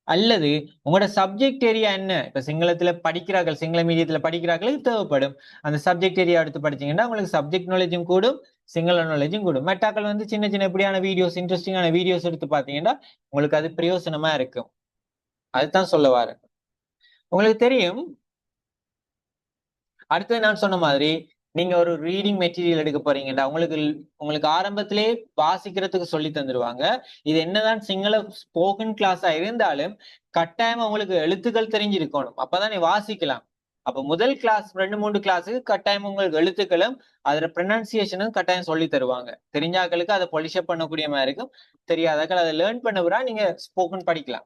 அல்லது உங்களோட சப்ஜெக்ட் ஏரியா என்ன? இப்ப சிங்களத்துல படிக்கிறார்கள், சிங்கள மீடியத்துல படிக்கிறார்களுக்கு தேவைப்படும். அந்த சப்ஜெக்ட் ஏரியா எடுத்து படிச்சீங்கன்னா, உங்களுக்கு சப்ஜெக்ட் நாலேஜும் கூடும், சிங்கள நாலேஜும் கூடும். மெட்டாக்கள் வந்து சின்ன சின்ன இப்படியான வீடியோஸ், இன்ட்ரெஸ்டிங்கான வீடியோஸ் எடுத்து பார்த்தீங்கன்னா, உங்களுக்கு அது பிரயோசனமா இருக்கும். அதுதான் சொல்ல வாரேன். உங்களுக்கு தெரியும், அடுத்தது நான் சொன்ன மாதிரி, நீங்க ஒரு ரீடிங் மெட்டீரியல் எடுக்க போறீங்கடா, உங்களுக்கு ஆரம்பத்திலே வாசிக்கிறதுக்கு சொல்லி தந்துருவாங்க. இது என்னதான் சிங்கள ஸ்போக்கன் கிளாஸா இருந்தாலும், கட்டாயமா உங்களுக்கு எழுத்துக்கள் தெரிஞ்சிருக்கணும். அப்பதான் நீ வாசிக்கலாம். அப்ப முதல் கிளாஸ் 2, 3 கிளாஸுக்கு கட்டாயம் உங்களுக்கு எழுத்துக்களும், அதோட ப்ரொனன்சியேஷனும் கட்டாயம் சொல்லி தருவாங்க. தெரிஞ்சாக்களுக்கு அதை பொலிஷப் பண்ணக்கூடிய மாதிரி இருக்கும். தெரியாதாக்கள் அதை லேர்ன் பண்ண விட நீங்க ஸ்போக்கன் படிக்கலாம்.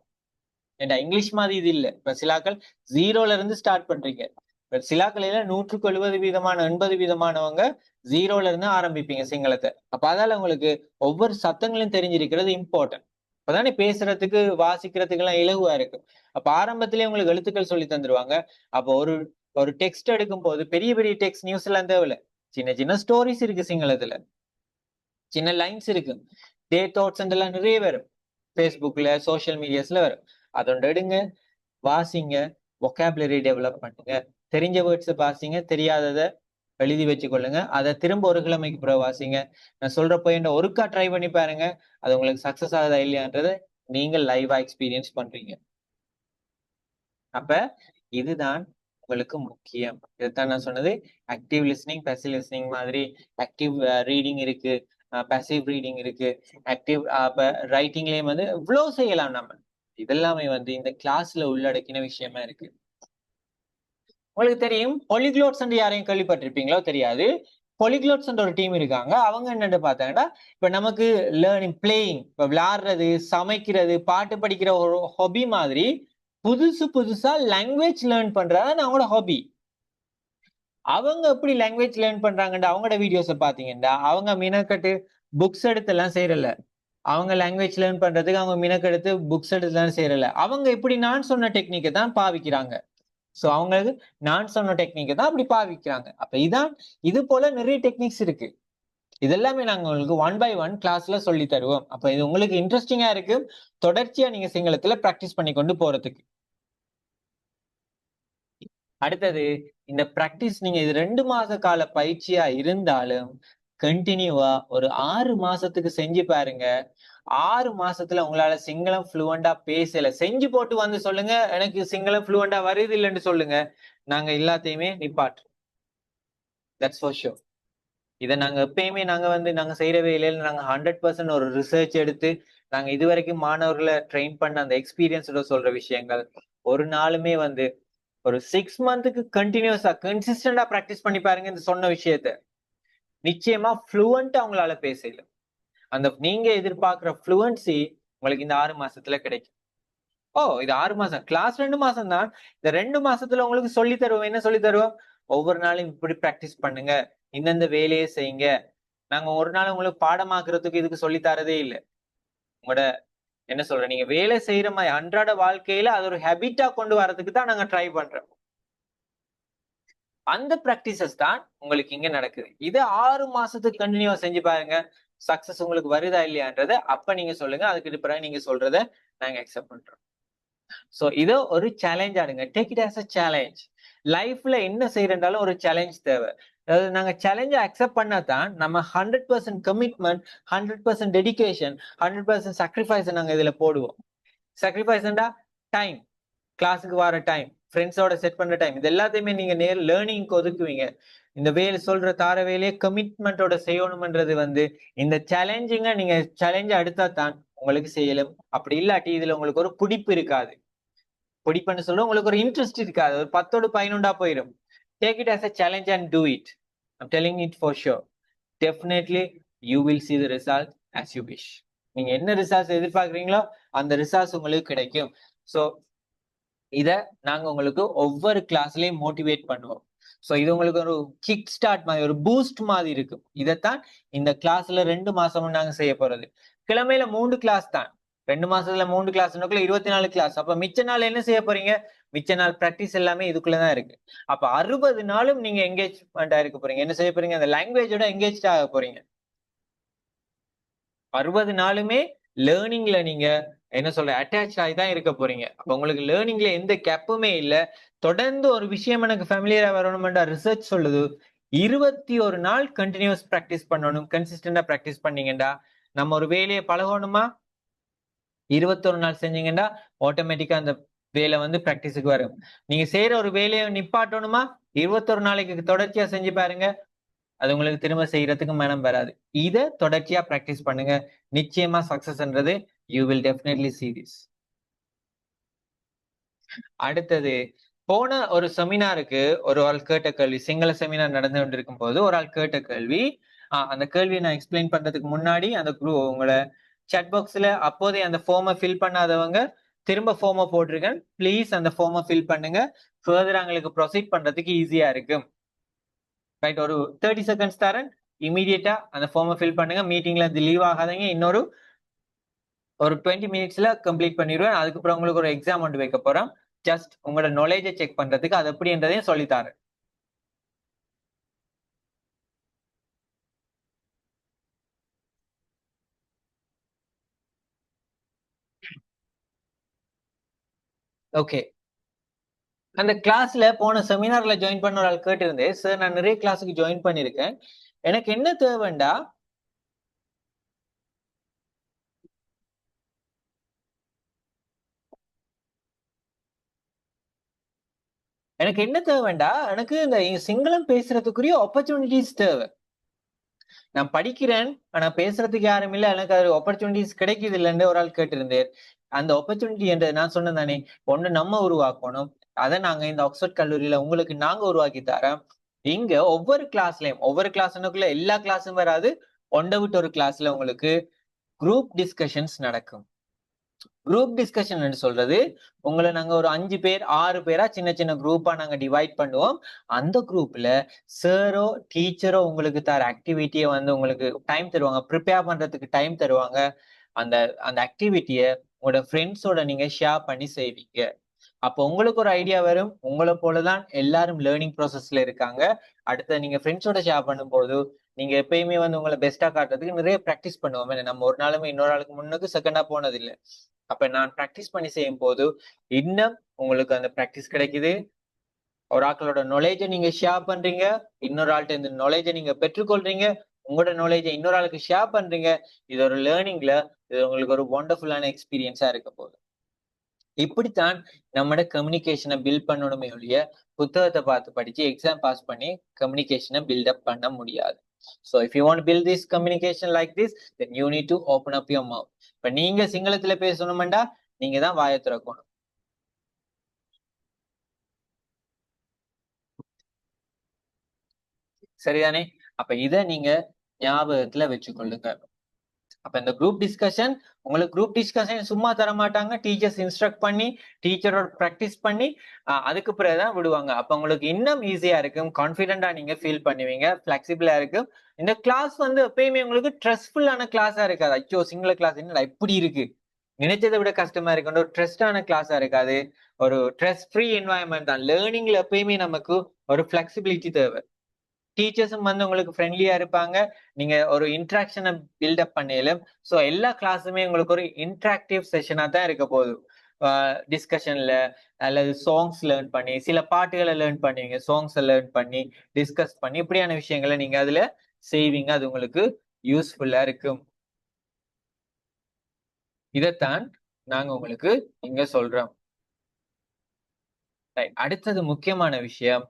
ஏண்டா இங்கிலீஷ் மாதிரி இது இல்ல. இப்ப சிலாக்கள் 0ல இருந்து ஸ்டார்ட் பண்றீங்க. இப்ப சிலாக்களையில 170% 80%, 0ல இருந்து ஆரம்பிப்பீங்க சிங்களத்தை. அப்ப அதால உங்களுக்கு ஒவ்வொரு சத்தங்களும் தெரிஞ்சிருக்கிறது இம்பார்ட்டன்ட். அப்பதானே பேசுறதுக்கு, வாசிக்கிறதுக்கு எல்லாம் இலகுவா இருக்கும். அப்ப ஆரம்பத்திலேயே உங்களுக்கு எழுத்துக்கள் சொல்லி தந்துருவாங்க. அப்ப ஒரு ஒரு டெக்ஸ்ட் எடுக்கும் போது பெரிய பெரிய டெக்ஸ்ட் நியூஸ் எல்லாம் தேவையில்ல. சின்ன சின்ன ஸ்டோரிஸ் இருக்கு சிங்களத்துல. சின்ன லைன்ஸ் இருக்கு. டே தாட்ஸ் எல்லாம் நிறைய வரும். ஃபேஸ்புக்ல, சோசியல் மீடியாஸ்ல வரும். அதோட எடுங்க, வாசிங்க, வொக்காபுலரி டெவலப் பண்ணுங்க. தெரிஞ்ச வேர்ட்ஸ் வாசிங்க, தெரியாததை எழுதி வச்சுக்கொள்ளுங்க. அதை திரும்ப ஒரு கிழமைக்கு பிறகு வாசிங்க. நான் சொல்ற பாயிண்ட் ஒருக்கா ட்ரை பண்ணி பாருங்க. அது உங்களுக்கு சக்சஸ் ஆகுதா இல்லையான்றதை நீங்க லைவா எக்ஸ்பீரியன்ஸ் பண்றீங்க. அப்ப இதுதான் உங்களுக்கு முக்கியம். இதுதான் நான் சொன்னது. ஆக்டிவ் லிஸ்னிங், பேசிவ் லிஸ்னிங் மாதிரி ஆக்டிவ் ரீடிங் இருக்கு, பேசிவ் ரீடிங் இருக்கு, ஆக்டிவ் ரைட்டிங்லயும் வந்து இவ்வளவு செய்யலாம் நம்ம. இதெல்லாமே வந்து இந்த கிளாஸ்ல உள்ளடக்கின விஷயமா இருக்கு. உங்களுக்கு தெரியும், பொலிக்ளோட்ஸ் யாரையும் கேள்விப்பட்டிருப்பீங்களோ தெரியாது. பொலிக்ளோட்ஸ் ஒரு டீம் இருக்காங்க. அவங்க என்னன்னு பார்த்தாங்கன்னா, இப்ப நமக்கு லேர்னிங், பிளேயிங், இப்ப விளையாடுறது, சமைக்கிறது, பாட்டு படிக்கிற ஒரு ஹாபி மாதிரி புதுசு புதுசா லாங்குவேஜ் லேர்ன் பண்றதான் அவங்களோட ஹாபி. அவங்க எப்படி லாங்குவேஜ் லேர்ன் பண்றாங்கன்னு அவங்களோட வீடியோஸை பாத்தீங்கன்னா, அவங்க மினக்கட்டு புக்ஸ் எடுத்து எல்லாம் செய்யறல. அவங்க லாங்குவேஜ் லேர்ன் பண்றதுக்கு அவங்க மினக்கெடுத்து புக்ஸ் எடுத்துலாம் செய்யறல. அவங்க இப்படி நான் சொன்ன டெக்னிக்கை தான் பாவிக்கிறாங்க. சோ அவங்களுக்கு நான் சொன்ன டெக்னிக்கை தான் அப்படி பாவிக்கிறாங்க. அப்ப இது போல நிறைய டெக்னிக்ஸ் இருக்கு. இதெல்லாமே நாங்க உங்களுக்கு 1 by 1 கிளாஸ்ல சொல்லி தருவோம். அப்ப இது உங்களுக்கு இன்ட்ரெஸ்டிங்கா இருக்கு. தொடர்ச்சியா நீங்க சிங்களத்துல பிராக்டிஸ் பண்ணி கொண்டு போறதுக்கு. அடுத்தது, இந்த பிராக்டிஸ் நீங்க இது 2 மாச கால பயிற்சியா இருந்தாலும் கண்டினியூவா ஒரு 6 மாசத்துக்கு செஞ்சு பாருங்க. 6 மாசத்துல உங்களால சிங்களம் ஃப்ளூவெண்டா பேசல. செஞ்சு போட்டு வந்து சொல்லுங்க, எனக்கு சிங்களம் ஃப்ளூவெண்டா வருது இல்லைன்னு சொல்லுங்க. நாங்க எல்லாத்தையுமே நிப்பாட்டுறோம். That's for sure. இதை நாங்க எப்பயுமே நாங்க செய்யற வேலையில நாங்க 100% ஒரு ரிசர்ச் எடுத்து நாங்க இதுவரைக்கும் மாணவர்களை ட்ரெயின் பண்ண அந்த எக்ஸ்பீரியன்ஸோட சொல்ற விஷயங்கள். ஒரு நாளுமே வந்து ஒரு 6 மந்த்துக்கு கண்டினியூஸா கன்சிஸ்டன்டா பிராக்டிஸ் பண்ணி பாருங்க இந்த சொன்ன விஷயத்த. நிச்சயமா ஃப்ளூவெண்டா உங்களால பேசல. அந்த நீங்க எதிர்பார்க்கிற ஃப்ளூவன்சி உங்களுக்கு இந்த 6 மாசத்துல கிடைக்கும். இது 6 மாசம் கிளாஸ் 2 மாசம் தான். இந்த 2 மாசத்துல உங்களுக்கு சொல்லி தருவோம். என்ன சொல்லி தருவோம்? ஒவ்வொரு நாளும் இப்படி பிராக்டிஸ் பண்ணுங்க, இந்தந்த வேலையை செய்யுங்க. நாங்க ஒரு நாள் உங்களுக்கு பாடமாக்குறதுக்கு இதுக்கு சொல்லி தரதே இல்லை. உங்களோட என்ன சொல்றேன், நீங்க வேலை செய்யற மாதிரி அன்றாட வாழ்க்கையில அது ஒரு ஹேபிட்டா கொண்டு வரதுக்கு தான் நாங்க ட்ரை பண்றோம். அந்த பிராக்டிசஸ் தான் உங்களுக்கு இங்க நடக்குது. இது 6 மாசத்துக்கு கண்டினியூவா செஞ்சு பாருங்க. சக்சஸ் உங்களுக்கு வருதா இல்லையான்றத அப்ப நீங்க சொல்லுங்க. அதுக்கு பிறகு நீங்க சொல்றத நாங்க அக்செப்ட் பண்றோம். சோ இத ஒரு சேலஞ்ச் ஆடுங்க. Take it as a challenge. லைஃப்ல என்ன செய்யறதாலும் ஒரு சேலஞ்ச் தேவை. அதாவது நாங்க சேலஞ்ச அக்செப்ட் பண்ணாதான் நம்ம 100% கமிட்மெண்ட், 100% டெடிகேஷன், 100% சாக்ரிஃபைஸ் நாங்க இதுல போடுவோம். சாக்ரிஃபைஸ்ண்டா டைம், கிளாஸுக்கு வர டைம், ஃப்ரெண்ட்ஸோட செட் பண்ற டைம், இது எல்லாத்தையுமே நீங்க லேர்னிங்க்கு ஒதுக்குவீங்க. இந்த வேலை சொல்ற தார வேலையை கமிட்மெண்டோட செய்யணும்ன்றது வந்து இந்த சேலஞ்சிங்க நீங்க சேலஞ்ச அடுத்தா தான் உங்களுக்கு செய்யலும். அப்படி இல்லாட்டி இதுல உங்களுக்கு ஒரு பிடிப்பு இருக்காது. பிடிப்புன்னு சொல்ல உங்களுக்கு ஒரு இன்ட்ரெஸ்ட் இருக்காது. ஒரு 10ஓட 11ஆ போயிடும். Take it as a challenge and do it. I'm telling it for sure. Definitely you will see the result as you wish. நீங்க என்ன ரிசல்ட்ஸ் எதிர்பார்க்குறீங்களோ அந்த ரிசல்ட்ஸ் உங்களுக்கு கிடைக்கும். ஸோ இத நாங்க உங்களுக்கு ஒவ்வொரு கிளாஸ்லயும் மோட்டிவேட் பண்ணுவோம். ஸோ இது உங்களுக்கு ஒரு கிக் ஸ்டார்ட் மாதிரி, ஒரு பூஸ்ட் மாதிரி இருக்கும். இதைத்தான் இந்த கிளாஸ்ல 2 மாசமும் நாங்க செய்ய போறது. கிழமையில 3 கிளாஸ் தான். 2 மாசத்துல 3 கிளாஸ்னுக்குள்ள 24 கிளாஸ். அப்ப மிச்ச நாள் என்ன செய்ய போறீங்க? மிச்ச நாள் பிராக்டிஸ் எல்லாமே இதுக்குள்ளதான் இருக்கு. அப்ப 60 நாளும் நீங்க என்கேஜ்மெண்டா இருக்க போறீங்க. என்ன செய்ய போறீங்க? அந்த லாங்குவேஜோட என்கேஜ் ஆக போறீங்க. 60 நாளுமே லேர்னிங்ல நீங்க என்ன சொல்ற அட்டாச் ஆகி தான் இருக்க போறீங்க. அப்ப உங்களுக்கு லேர்னிங்ல எந்த கேப்புமே இல்ல. தொடர்ந்து ஒரு விஷயம் எனக்கு ஃபேமிலியரா வரணும்ன்ற ரிசர்ச் சொல்லுது. 21 நாள் கண்டினியூஸ் பிராக்டிஸ் பண்ணணும். கன்சிஸ்டன்டா பிராக்டிஸ் பண்ணீங்கடா நம்ம ஒரு வேலையை பழகணுமா 21 நாள் செஞ்சீங்கன்னா ஆட்டோமேட்டிக்கா அந்த வேலை வந்து பிராக்டிஸுக்கு வரும். நீங்க செய்யற ஒரு வேலையை நிப்பாட்டணுமா 21 நாளைக்கு தொடர்ச்சியா செஞ்சு பாருங்க. அது உங்களுக்கு திரும்ப செய்யறதுக்கு மனம் வராது. இத தொடர்ச்சியா பிராக்டிஸ் பண்ணுங்க. நிச்சயமா சக்சஸ்ன்றது you will definitely see this. அடுத்தது போன ஒரு செமினாருக்கு ஒரு ஆள் கேட்ட கேள்வி, சிங்கள செமினார் நடந்து கொண்டிருக்கும் போது ஒரு ஆள் கேட்ட கேள்வி. அந்த கேள்வியை நான் எக்ஸ்பிளைன் பண்றதுக்கு முன்னாடி அந்த உங்களை சாட் பாக்ஸ்ல அப்போதே அந்த ஃபார்மை ஃபில் பண்ணாதவங்க திரும்ப ஃபார்மை போட்டிருக்கேன். ப்ளீஸ் அந்த ஃபார்மை ஃபில் பண்ணுங்க. ஃபர்தர் எங்களுக்கு ப்ரொசீட் பண்றதுக்கு ஈஸியா இருக்கும். ரைட், ஒரு 30 செகண்ட்ஸ் தரேன். இமீடியட்டா அந்த ஃபார்மை ஃபில் பண்ணுங்க. மீட்டிங்ல அது லீவ் ஆகாதீங்க. இன்னொரு 20 மினிட்ஸ்ல கம்ப்ளீட் பண்ணிடுவேன். அதுக்கப்புறம் உங்களுக்கு ஒரு எக்ஸாம் ஒன்று வைக்க போறேன். ஜஸ்ட் உங்களோட நாலேஜை செக் பண்றதுக்கு அது எப்படின்றதையும் சொல்லித்தாரேன். ஓகே, அந்த கிளாஸ்ல போன செமினார்ல ஜாயின் பண்ண ஒரு ஆள் கேட்டிருந்தேன். சார் நான் நிறைய கிளாஸுக்கு ஜாயின் பண்ணிருக்கேன், எனக்கு என்ன தேவைண்டா எனக்கு என்ன தேவைண்டா எனக்கு இந்த சிங்களம் பேசுறதுக்குரிய ஆப்பர்ச்சுனிட்டிஸ் தேவை. நான் படிக்கிறேன் ஆனா பேசுறதுக்கு யாரும் இல்லை, எனக்கு அது ஆப்பர்ச்சுனிட்டிஸ் கிடைக்குது இல்லைன்னு ஒரு ஆள் கேட்டிருந்தேன். அந்த ஆப்பர்ச்சுனிட்டி என்று நான் சொன்னேன் தானே, ஒண்ணு நம்ம உருவாக்கணும். அதை நாங்க இந்த ஆக்ஸ்போர்ட் கல்லூரியில உங்களுக்கு நாங்க உருவாக்கி தரோம். இங்க ஒவ்வொரு கிளாஸ்லயும் ஒவ்வொரு கிளாஸ்னுக்குள்ள எல்லா கிளாஸும் வராது, ஒன்றை விட்டு ஒரு கிளாஸ்ல உங்களுக்கு குரூப் டிஸ்கஷன்ஸ் நடக்கும். குரூப் டிஸ்கஷன் சொல்றது உங்களை நாங்க ஒரு 5 பேர் 6 பேரா சின்ன சின்ன குரூப்பா நாங்க டிவைட் பண்ணுவோம். அந்த குரூப்ல சாரோ டீச்சரோ உங்களுக்கு தர ஆக்டிவிட்டியை வந்து உங்களுக்கு டைம் தருவாங்க, ப்ரிப்பேர் பண்றதுக்கு டைம் தருவாங்க. அந்த அந்த ஆக்டிவிட்டியை உங்களோட ஃப்ரெண்ட்ஸோட நீங்க ஷேர் பண்ணி செய்வீங்க. அப்போ உங்களுக்கு ஒரு ஐடியா வரும், உங்களை போலதான் எல்லாரும் லேர்னிங் ப்ராசஸ்ல இருக்காங்க. அடுத்த நீங்க ஃப்ரெண்ட்ஸோட ஷேர் பண்ணும்போது நீங்க எப்பயுமே வந்து உங்களை பெஸ்டா காட்டுறதுக்கு நிறைய ப்ராக்டிஸ் பண்ணுவோம். நம்ம ஒரு நாளுமே இன்னொரு ஆளுக்கு முன்னுக்கு செகண்டா போனது இல்லை. அப்ப நான் ப்ராக்டிஸ் பண்ணி செய்யும் போது இன்னும் உங்களுக்கு அந்த ப்ராக்டிஸ் கிடைக்குது. ஒரு ஆக்களோட நாலேஜை நீங்க ஷேர் பண்றீங்க, இன்னொரு ஆள்கிட்ட இந்த நாலேஜை நீங்க பெற்றுக்கொள்றீங்க, உங்களோட நாலேஜை இன்னொரு ஆளுக்கு ஷேர் பண்றீங்க. இது ஒரு லேர்னிங்ல இது உங்களுக்கு ஒரு வண்டர்ஃபுல்லான எக்ஸ்பீரியன்ஸா இருக்க போகுது. இப்படித்தான் நம்மட கம்யூனிகேஷனை பில்ட் பண்ணணுமே ஒழிய புத்தகத்தை பார்த்து படிச்சு எக்ஸாம் பாஸ் பண்ணி கம்யூனிகேஷனை பில்டப் பண்ண முடியாது. So if you want to build this communication like this, then you need to open up your mouth. இப்ப நீங்க சிங்களத்துல பேசணும்டா நீங்க தான் வாயை திறக்கணும். சரிதானே? அப்ப இத நீங்க ஞாபகத்துல வச்சுக்கொள்ளுங்க. அப்ப இந்த குரூப் டிஸ்கஷன் உங்களுக்கு குரூப் டிஸ்கஷன் சும்மா தர மாட்டாங்க. டீச்சர்ஸ் இன்ஸ்ட்ரக்ட் பண்ணி டீச்சரோட ப்ராக்டிஸ் பண்ணி அதுக்கு பிறகுதான் விடுவாங்க. அப்ப உங்களுக்கு இன்னும் ஈஸியா இருக்கும், கான்பிடென்டா நீங்க ஃபீல் பண்ணுவீங்க, பிளெக்சிபிளா இருக்கும். இந்த கிளாஸ் வந்து எப்பயுமே உங்களுக்கு ஸ்ட்ரெஸ்ஃபுல்லான கிளாஸா இருக்காது. ஐயோ சிங்கள கிளாஸ் என்னடா இப்படி இருக்கு, நினைச்சதை விட கஷ்டமா இருக்கு, ஒரு ட்ரெஸ்டான கிளாஸா இருக்காது. ஒரு ஸ்ட்ரெஸ் ஃப்ரீ என்வாயன்மெண்ட் தான். லேர்னிங்ல எப்பயுமே நமக்கு ஒரு பிளெக்சிபிலிட்டி தேவை. டீச்சர்ஸும் வந்து உங்களுக்கு ஃப்ரெண்ட்லியா இருப்பாங்க. நீங்க ஒரு இன்ட்ராக்ஷனை பில்டப் பண்ணலும். ஸோ எல்லா கிளாஸுமே உங்களுக்கு ஒரு இன்ட்ராக்டிவ் செஷனா தான் இருக்க போகுது. டிஸ்கஷன்ல அல்லது சாங்ஸ் லேர்ன் பண்ணி சில பாட்டுகளை லேர்ன் பண்ணுவீங்க, சாங்ஸை லேர்ன் பண்ணி டிஸ்கஸ் பண்ணி இப்படியான விஷயங்களை நீங்க அதுல செய்வீங்க. அது உங்களுக்கு யூஸ்ஃபுல்லா இருக்கும். இதைத்தான் நாங்க உங்களுக்கு இங்க சொல்றோம். அடுத்தது முக்கியமான விஷயம்,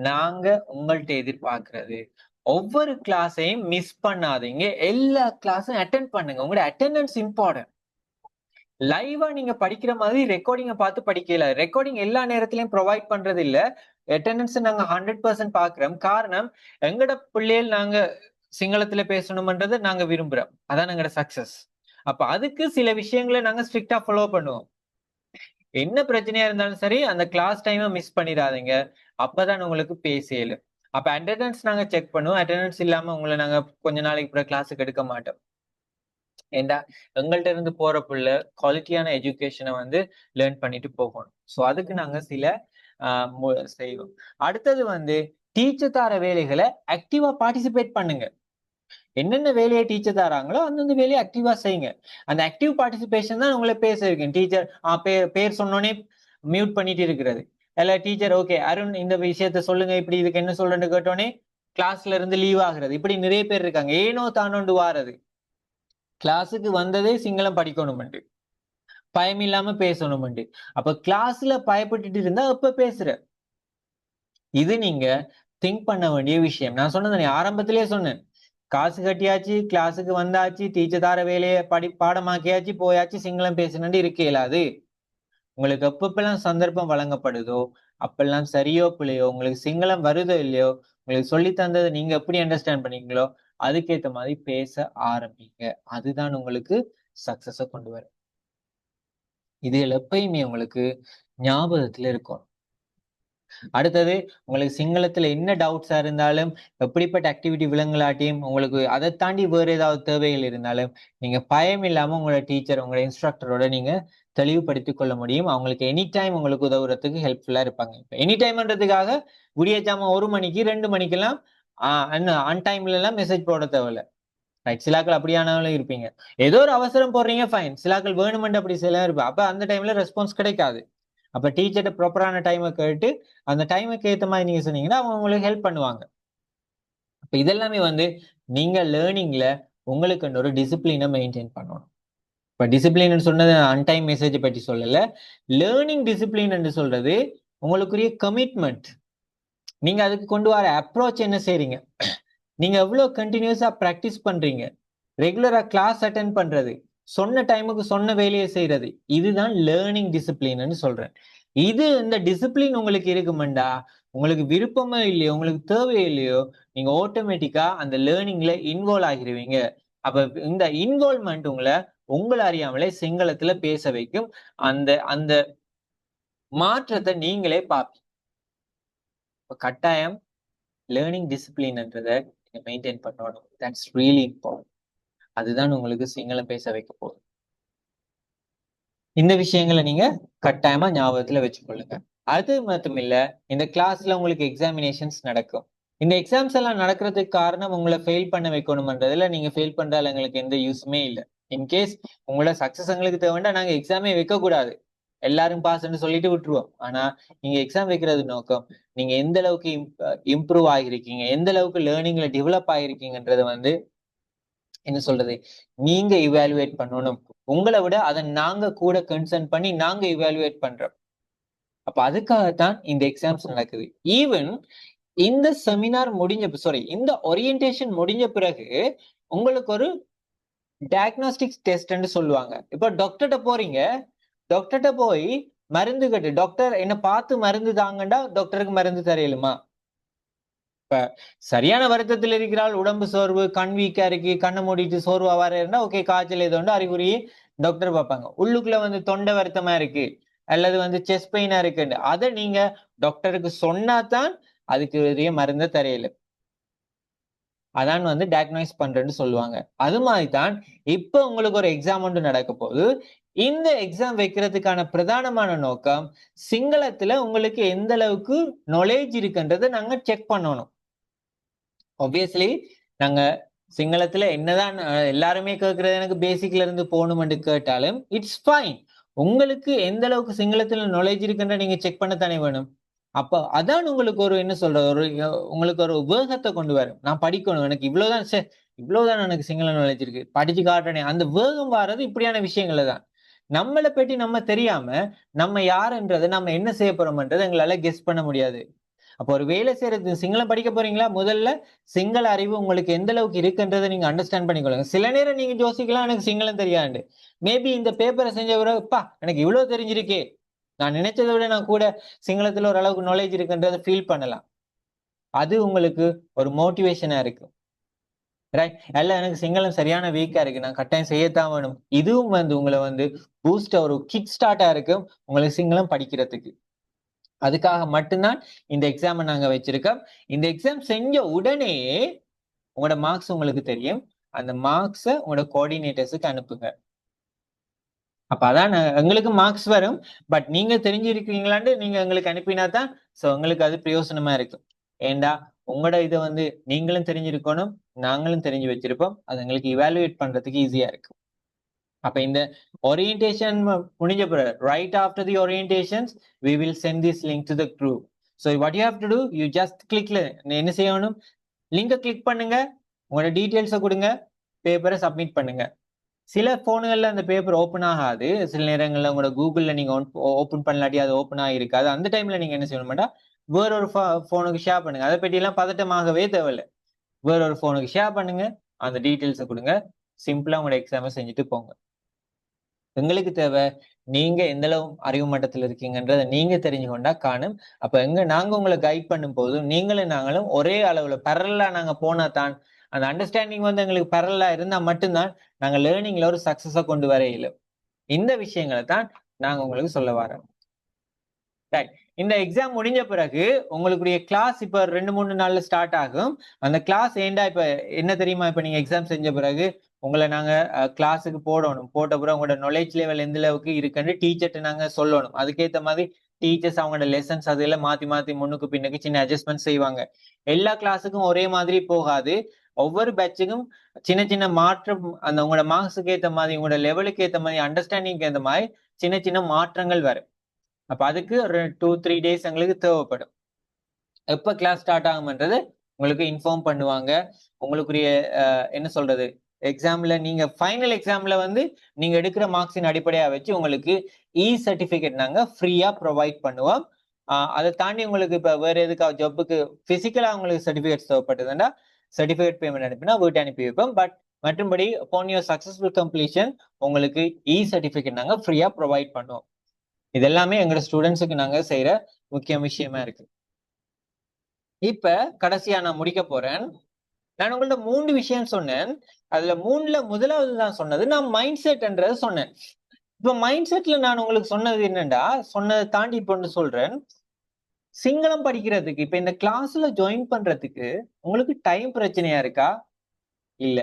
நாங்க உங்கள்ட்ட எதிர்பார்க்கிறது ஒவ்வொரு கிளாஸையும் மிஸ் பண்ணாதீங்க. எல்லா கிளாஸும் அட்டென்ட் பண்ணுங்க. உங்களோட அட்டெண்டன்ஸ் இம்பார்ட்டன்ட். லைவா நீங்க படிக்கிற மாதிரி ரெக்கார்டிங்க பார்த்து படிக்கல. ரெக்கார்டிங் எல்லா நேரத்திலயும் ப்ரொவைட் பண்றது இல்ல. அட்டெண்டன்ஸ் நாங்க 100% பாக்குறோம். காரணம், எங்கட பிள்ளைகள் நாங்க சிங்களத்துல பேசணும்ன்றதை நாங்க விரும்புறோம். அதான் எங்கட சக்சஸ். அப்ப அதுக்கு சில விஷயங்களை நாங்க ஸ்ட்ரிக்டா ஃபாலோ பண்ணுவோம். என்ன பிரச்சனையா இருந்தாலும் சரி, அந்த கிளாஸ் டைமை மிஸ் பண்ணிடாதீங்க. அப்பதான் உங்களுக்கு பேசல. அப்ப அட்டெண்டன்ஸ் நாங்க செக் பண்ணுவோம். அட்டெண்டன்ஸ் இல்லாம உங்களை நாங்க கொஞ்ச நாளைக்கு அப்புறம் கிளாஸுக்கு எடுக்க மாட்டோம். ஏண்டா எங்கள்ட்ட இருந்து போற புள்ள குவாலிட்டியான எஜுகேஷனை வந்து லேர்ன் பண்ணிட்டு போகணும். ஸோ அதுக்கு நாங்க சில செய்வோம். அடுத்தது வந்து டீச்சர் தார வேலைகளை ஆக்டிவா பார்ட்டிசிபேட் பண்ணுங்க. என்னென்ன வேலையை டீச்சர் தராங்களோ அந்தந்த வேலையை ஆக்டிவா செய்யுங்க. அந்த ஆக்டிவ் பார்ட்டிசிபேஷன் தான் உங்களை பேச வைக்கும். டீச்சர் பேர் சொன்னோன்னே மியூட் பண்ணிட்டு இருக்கிறது. இல்ல டீச்சர் ஓகே அருண் இந்த விஷயத்த சொல்லுங்க, இப்படி இதுக்கு என்ன சொல்றேன்னு கேட்டோன்னே கிளாஸ்ல இருந்து லீவ் ஆகுறது. இப்படி நிறைய பேர் இருக்காங்க. ஏனோ தானோண்டு வாரது. கிளாஸுக்கு வந்ததே சிங்களம் படிக்கணும்ட்டு, பயம் இல்லாம பேசணும்ட்டு. அப்ப கிளாஸ்ல பயப்பட்டுட்டு இருந்தா அப்ப பேசுற. இது நீங்க திங்க் பண்ண வேண்டிய விஷயம். நான் சொன்னது ஆரம்பத்திலேயே சொன்னேன். காசு கட்டியாச்சு, கிளாஸுக்கு வந்தாச்சு, டீச்சர் தார வேலையை பாடமாக்கியாச்சு, போயாச்சு, சிங்களம் பேசணும்னு இருக்க இயலாது. உங்களுக்கு எப்பப்பெல்லாம் சந்தர்ப்பம் வழங்கப்படுதோ அப்பெல்லாம் சரியோ பிள்ளையோ, உங்களுக்கு சிங்களம் வருதோ இல்லையோ, உங்களுக்கு சொல்லி தந்ததை நீங்க எப்படி அண்டர்ஸ்டாண்ட் பண்ணீங்களோ அதுக்கேற்ற மாதிரி பேச ஆரம்பிங்க. அதுதான் உங்களுக்கு சக்சஸ கொண்டு வரும். இதுல எப்பயுமே உங்களுக்கு ஞாபகத்துல இருக்கும். அடுத்தது, உங்களுக்கு சிங்களத்துல என்ன டவுட்ஸா இருந்தாலும், எப்படிப்பட்ட ஆக்டிவிட்டி விலங்கலாட்டியும், உங்களுக்கு அதை தாண்டி வேற ஏதாவது தேவைகள் இருந்தாலும் நீங்க பயம் இல்லாம உங்களோட டீச்சர், உங்களோட இன்ஸ்ட்ரக்டரோட நீங்க தெளிவுபடுத்திக் கொள்ள முடியும். அவங்களுக்கு எனி டைம் உங்களுக்கு உதவுறதுக்கு ஹெல்ப்ஃபுல்லா இருப்பாங்க. எனி டைம்ன்றதுக்காக விடியச்சாம 1 மணிக்கு 2 மணிக்கெல்லாம் அன்டைம்ல எல்லாம் மெசேஜ் போட தேவையில்ல. ரைட், சிலாக்கள் அப்படியானாலும் இருப்பீங்க. ஏதோ ஒரு அவசரம் போடுறீங்க, ஃபைன். சிலாக்கள் வேணுமென்று அப்படி சில இருப்பா. அப்ப அந்த டைம்ல ரெஸ்பான்ஸ் கிடைக்காது. அப்ப டீச்சர்ட்ட ப்ராப்பரான டைமை கேட்டு அந்த டைமுக்கு ஏற்ற மாதிரி நீங்க சொன்னீங்கன்னா அவங்க உங்களுக்கு ஹெல்ப் பண்ணுவாங்க. அப்ப இதெல்லாமே வந்து நீங்க லேர்னிங்ல உங்களுக்கு ஒரு டிசிப்ளினை மெயின்டைன் பண்ணணும். இப்ப டிசிப்ளின் சொன்னது அன்டைம் மெசேஜ் பற்றி சொல்லல. லேர்னிங் டிசிப்ளின் என்று சொல்றது உங்களுக்குரிய கமிட்மெண்ட். நீங்க அதுக்கு கொண்டு வர அப்ரோச் என்ன செய்றீங்க, நீங்க எவ்வளவு கண்டினியூஸா பிராக்டிஸ் பண்றீங்க, ரெகுலரா கிளாஸ் அட்டென்ட் பண்றது, சொன்ன டைமுக்கு சொன்ன வேலையை செய்யறது, இதுதான் லேர்னிங் டிசிப்ளின்னு சொல்றேன். இது இந்த டிசிப்ளின் உங்களுக்கு இருக்குமெண்டா, உங்களுக்கு விருப்பமோ இல்லையோ, உங்களுக்கு தேவையோ இல்லையோ, நீங்க ஆட்டோமேட்டிக்கா அந்த லேர்னிங்ல இன்வால்வ் ஆகிருவீங்க. அப்ப இந்த இன்வால்வ்மெண்ட் உங்களை அறியாமலே சிங்களத்துல பேச வைக்கும். அந்த அந்த மாற்றத்தை நீங்களே பார்ப்பீங்க. கட்டாயம் லேர்னிங் டிசிப்ளின்ன்றதை மெயின்டைன் பண்ணணும். That's really important. அதுதான் உங்களுக்கு சிங்களம் பேச வைக்க போகுது. இந்த விஷயங்களை நீங்க கட்டாயமா ஞாபகத்துல வச்சுக்கொள்ளுங்க. அது மட்டும் இல்ல, இந்த கிளாஸ்ல உங்களுக்கு எக்ஸாமினேஷன்ஸ் நடக்கும். இந்த எக்ஸாம்ஸ் எல்லாம் நடக்கிறதுக்கு காரணம் உங்களை ஃபெயில் பண்ண வைக்கணும்ன்றதுல, நீங்க ஃபெயில் பண்றால எங்களுக்கு எந்த யூஸுமே இல்லை. இன்கேஸ் உங்களோட சக்சஸ் எங்களுக்கு தேவைன்னா நாங்க எக்ஸாமே வைக்க கூடாது, எல்லாரும் பாஸ்ன்னு சொல்லிட்டு விட்டுருவோம். ஆனா நீங்க எக்ஸாம் வைக்கிறது நோக்கம் நீங்க எந்த அளவுக்கு இம்ப்ரூவ் ஆகிருக்கீங்க, எந்த அளவுக்கு லேர்னிங்ல டெவலப் ஆகிருக்கீங்கன்றத வந்து என்ன சொல்றது, நீங்க இவாலுவேட் பண்ணணும். உங்களை விட அதை நாங்க கூட கன்சர்ன் பண்ணி நாங்க இவாலுவேட் பண்றோம். அப்ப அதுக்காகத்தான் இந்த எக்ஸாம்ஸ் நடக்குது. ஈவன் இந்த செமினார் இந்த ஓரியன்டேஷன் முடிஞ்ச பிறகு உங்களுக்கு ஒரு டயக்னாஸ்டிக்ஸ் டெஸ்ட்ன்னு சொல்லுவாங்க. இப்ப டாக்டர்கிட்ட போறீங்க, டாக்டர்கிட்ட போய் மருந்து கட்டு, டாக்டர் என்ன பார்த்து மருந்து தாங்கண்டா டாக்டருக்கு மருந்து தரையிலுமா? இப்ப சரியான வருத்தத்தில் இருக்கிறாள், உடம்பு சோர்வு, கண் வீக்கா இருக்கு, கண்ணை மூடிட்டு சோர்வா வர இருந்தா ஓகே, காய்ச்சல் ஏதோ அறிகுறி டாக்டர் பார்ப்பாங்க. உள்ளுக்குள்ள தொண்டை வருத்தமா இருக்கு அல்லது செஸ்ட் பெயினா இருக்குன்னு அதை நீங்க டாக்டருக்கு சொன்னாதான் அதுக்கு பெரிய மருந்த தரையில. அதான் டயக்னைஸ் பண்றேன்னு சொல்லுவாங்க. அது மாதிரிதான் இப்ப உங்களுக்கு ஒரு எக்ஸாம் ஒன்று நடக்க போது. இந்த எக்ஸாம் வைக்கிறதுக்கான பிரதானமான நோக்கம் சிங்களத்துல உங்களுக்கு எந்த அளவுக்கு நாலேஜ் இருக்குன்றதை நாங்க செக் பண்ணணும். ஆப்வியஸ்லி நாங்க சிங்களத்துல என்னதான் எல்லாருமே கேட்கறது எனக்கு பேசிக்ல இருந்து போகணும்னு கேட்டாலும் இட்ஸ் ஃபைன். உங்களுக்கு எந்த அளவுக்கு சிங்களத்துல நாலேஜ் இருக்குன்ற நீங்க செக் பண்ணத்தானே வேணும். அப்ப அதான் உங்களுக்கு ஒரு என்ன சொல்ற ஒரு உங்களுக்கு ஒரு வேகத்தை கொண்டு வரும். நான் படிக்கணும், எனக்கு இவ்வளவுதான் எனக்கு சிங்கள நாலேஜ் இருக்கு, படிச்சு காட்டுறேன். அந்த வேகம் வர்றது இப்படியான விஷயங்கள்ல தான். நம்மளை பற்றி நம்ம தெரியாம நம்ம யாருன்றதை நம்ம என்ன செய்ய போறோம்ன்றது எங்களால கெஸ் பண்ண முடியாது. அப்போ ஒரு வேலை செய்யறது சிங்களம் படிக்க போறீங்களா, முதல்ல சிங்கள அறிவு உங்களுக்கு எந்த அளவுக்கு இருக்குன்றதை நீங்க அண்டர்ஸ்டாண்ட் பண்ணிக்கொள்ளுங்க. சில நேரம் நீங்க யோசிக்கலாம் எனக்கு சிங்களம் தெரியாது. மேபி இந்த பேப்பரை செஞ்ச பிறகுப்பா எனக்கு இவ்வளவு தெரிஞ்சிருக்கே, நான் நினைச்சதை விட நான் கூட சிங்களத்துல ஓரளவுக்கு நாலேஜ் இருக்குன்றதை ஃபீல் பண்ணலாம். அது உங்களுக்கு ஒரு மோட்டிவேஷனா இருக்கு. ரைட். அல்ல எனக்கு சிங்களம் சரியான வீக்கா இருக்கு, நான் கட்டாயம் செய்யத்தான் வேணும். இதுவும் உங்களை பூஸ்ட் ஒரு கிக் ஸ்டார்ட்டா இருக்கும் உங்களுக்கு சிங்களம் படிக்கிறதுக்கு. அதுக்காக மட்டும்தான் இந்த எக்ஸாமை நாங்க வச்சிருக்கோம். இந்த எக்ஸாம் செஞ்ச உடனே உங்களோட மார்க்ஸ் உங்களுக்கு தெரியும். அந்த மார்க்ஸை உங்களோட கோஆர்டினேட்டர்ஸுக்கு அனுப்புங்க. அப்ப அதான் எங்களுக்கு மார்க்ஸ் வரும். பட் நீங்க தெரிஞ்சிருக்கீங்களான்னு நீங்க எங்களுக்கு அனுப்பினா தான் எங்களுக்கு அது பிரயோசனமா இருக்கும். ஏண்டா உங்களோட இதை நீங்களும் தெரிஞ்சிருக்கணும், நாங்களும் தெரிஞ்சு வச்சிருப்போம். அது எங்களுக்கு இவாலுவேட் பண்றதுக்கு ஈஸியா இருக்கும். அப்ப இந்த ஓரியன்டேஷன் முடிஞ்ச பிறகு right after the orientations we will send this link to the group. So what you have to do, you just click என்ன செய்யணும், லிங்கை கிளிக் பண்ணுங்க, உங்களோட டீட்டெயில்ஸை கொடுங்க, பேப்பரை சப்மிட் பண்ணுங்க. சில போன்கள்ல அந்த பேப்பர் ஓப்பன் ஆகாது. சில நேரங்கள்ல உங்களோட கூகுள்ல நீங்க ஓப்பன் பண்ணலாட்டி அது ஓப்பன் ஆகிருக்காது. அந்த டைம்ல நீங்க என்ன செய்யணும்டா, வேற ஒரு போனுக்கு ஷேர் பண்ணுங்க. அதை பற்றி எல்லாம் பதட்டமாகவே தேவையில்லை. வேற ஒரு போனுக்கு ஷேர் பண்ணுங்க, அந்த டீட்டெயில்ஸை கொடுங்க, சிம்பிளா உங்களோட எக்ஸாமை செஞ்சுட்டு போங்க. எங்களுக்கு தேவை நீங்க எந்த அளவு அறிவு மட்டத்தில் இருக்கீங்கன்றதை நீங்க தெரிஞ்சுக்கொண்டா காணும். அப்ப நாங்க உங்களை கைட் பண்ணும் போதும் நீங்களும் நாங்களும் ஒரே அளவுல பரலா நாங்க போனா தான் அந்த அண்டர்ஸ்டாண்டிங் எங்களுக்கு பரலா இருந்தா மட்டும்தான் நாங்க லேர்னிங்ல ஒரு சக்சஸை கொண்டு வர இயலும். இந்த விஷயங்களை தான் நாங்க உங்களுக்கு சொல்ல வரோம். ரைட். இந்த எக்ஸாம் முடிஞ்ச பிறகு உங்களுடைய கிளாஸ் இப்ப 2-3 நாள்ல ஸ்டார்ட் ஆகும். அந்த கிளாஸ் ஏண்டா இப்ப என்ன தெரியுமா, இப்ப நீங்க எக்ஸாம் செஞ்ச பிறகு உங்களை நாங்க கிளாஸுக்கு போடணும். போட்ட பிறகு உங்களோட நாலேஜ் லெவல் எந்த அளவுக்கு இருக்குன்னு டீச்சர்ட்ட நாங்க சொல்லணும். அதுக்கேற்ற மாதிரி டீச்சர்ஸ் அவங்களோட லெசன்ஸ் அதெல்லாம் மாத்தி மாத்தி முன்னுக்கு பின்னுக்கு சின்ன அட்ஜஸ்ட்மெண்ட் செய்வாங்க. எல்லா கிளாஸுக்கும் ஒரே மாதிரி போகாது. ஒவ்வொரு பேட்சுக்கும் சின்ன சின்ன மாற்றம், அந்த உங்களோட மார்க்ஸுக்கு ஏற்ற மாதிரி, உங்களோட லெவலுக்கு ஏற்ற மாதிரி, அண்டர்ஸ்டாண்டிங்க்கு ஏற்ற மாதிரி சின்ன சின்ன மாற்றங்கள் வரும். அப்ப அதுக்கு ஒரு 2-3 டேஸ் எங்களுக்கு தேவைப்படும். எப்ப கிளாஸ் ஸ்டார்ட் ஆகும்ன்றது உங்களுக்கு இன்ஃபார்ம் பண்ணுவாங்க. உங்களுக்குரிய என்ன சொல்றது, எக்ஸாம்ல நீங்க ஃபைனல் எக்ஸாம்ல நீங்க எடுக்கிற மார்க்ஸின் அடிப்படையா வச்சு உங்களுக்கு சர்டிபிகேட் நாங்க ஃப்ரீயா ப்ரொவைட் பண்ணுவோம். அதை தாண்டி உங்களுக்கு இப்ப வேற எதுக்காக ஜாப்புக்கு பிசிக்கலா உங்களுக்கு சர்டிபிகேட் தேவைப்பட்டதுன்னா சர்டிபிகேட் பேமெண்ட் அனுப்பினா வீட்டு அனுப்பி வைப்போம். பட் மற்றபடி upon your successful completion உங்களுக்கு சர்டிபிகேட் நாங்க ஃப்ரீயா ப்ரொவைட் பண்ணுவோம். இது எல்லாமே எங்களோட ஸ்டூடெண்ட்ஸுக்கு நாங்க செய்யற முக்கிய விஷயமா இருக்கு. இப்ப கடைசியா நான் முடிக்க போறேன். நான் உங்கள்ட்ட 3 விஷயம் சொன்னேன். அதுல 3ல முதலாவது நான் சொன்னது நான் மைண்ட் செட்ன்றது சொன்னேன். இப்ப மைண்ட் செட்ல நான் உங்களுக்கு சொன்னது என்னண்டா, சொன்னதை தாண்டி இப்ப ஒன்று சொல்றேன். சிங்களம் படிக்கிறதுக்கு இப்ப இந்த கிளாஸ்ல ஜாயின் பண்றதுக்கு உங்களுக்கு டைம் பிரச்சனையா இருக்கா? இல்ல.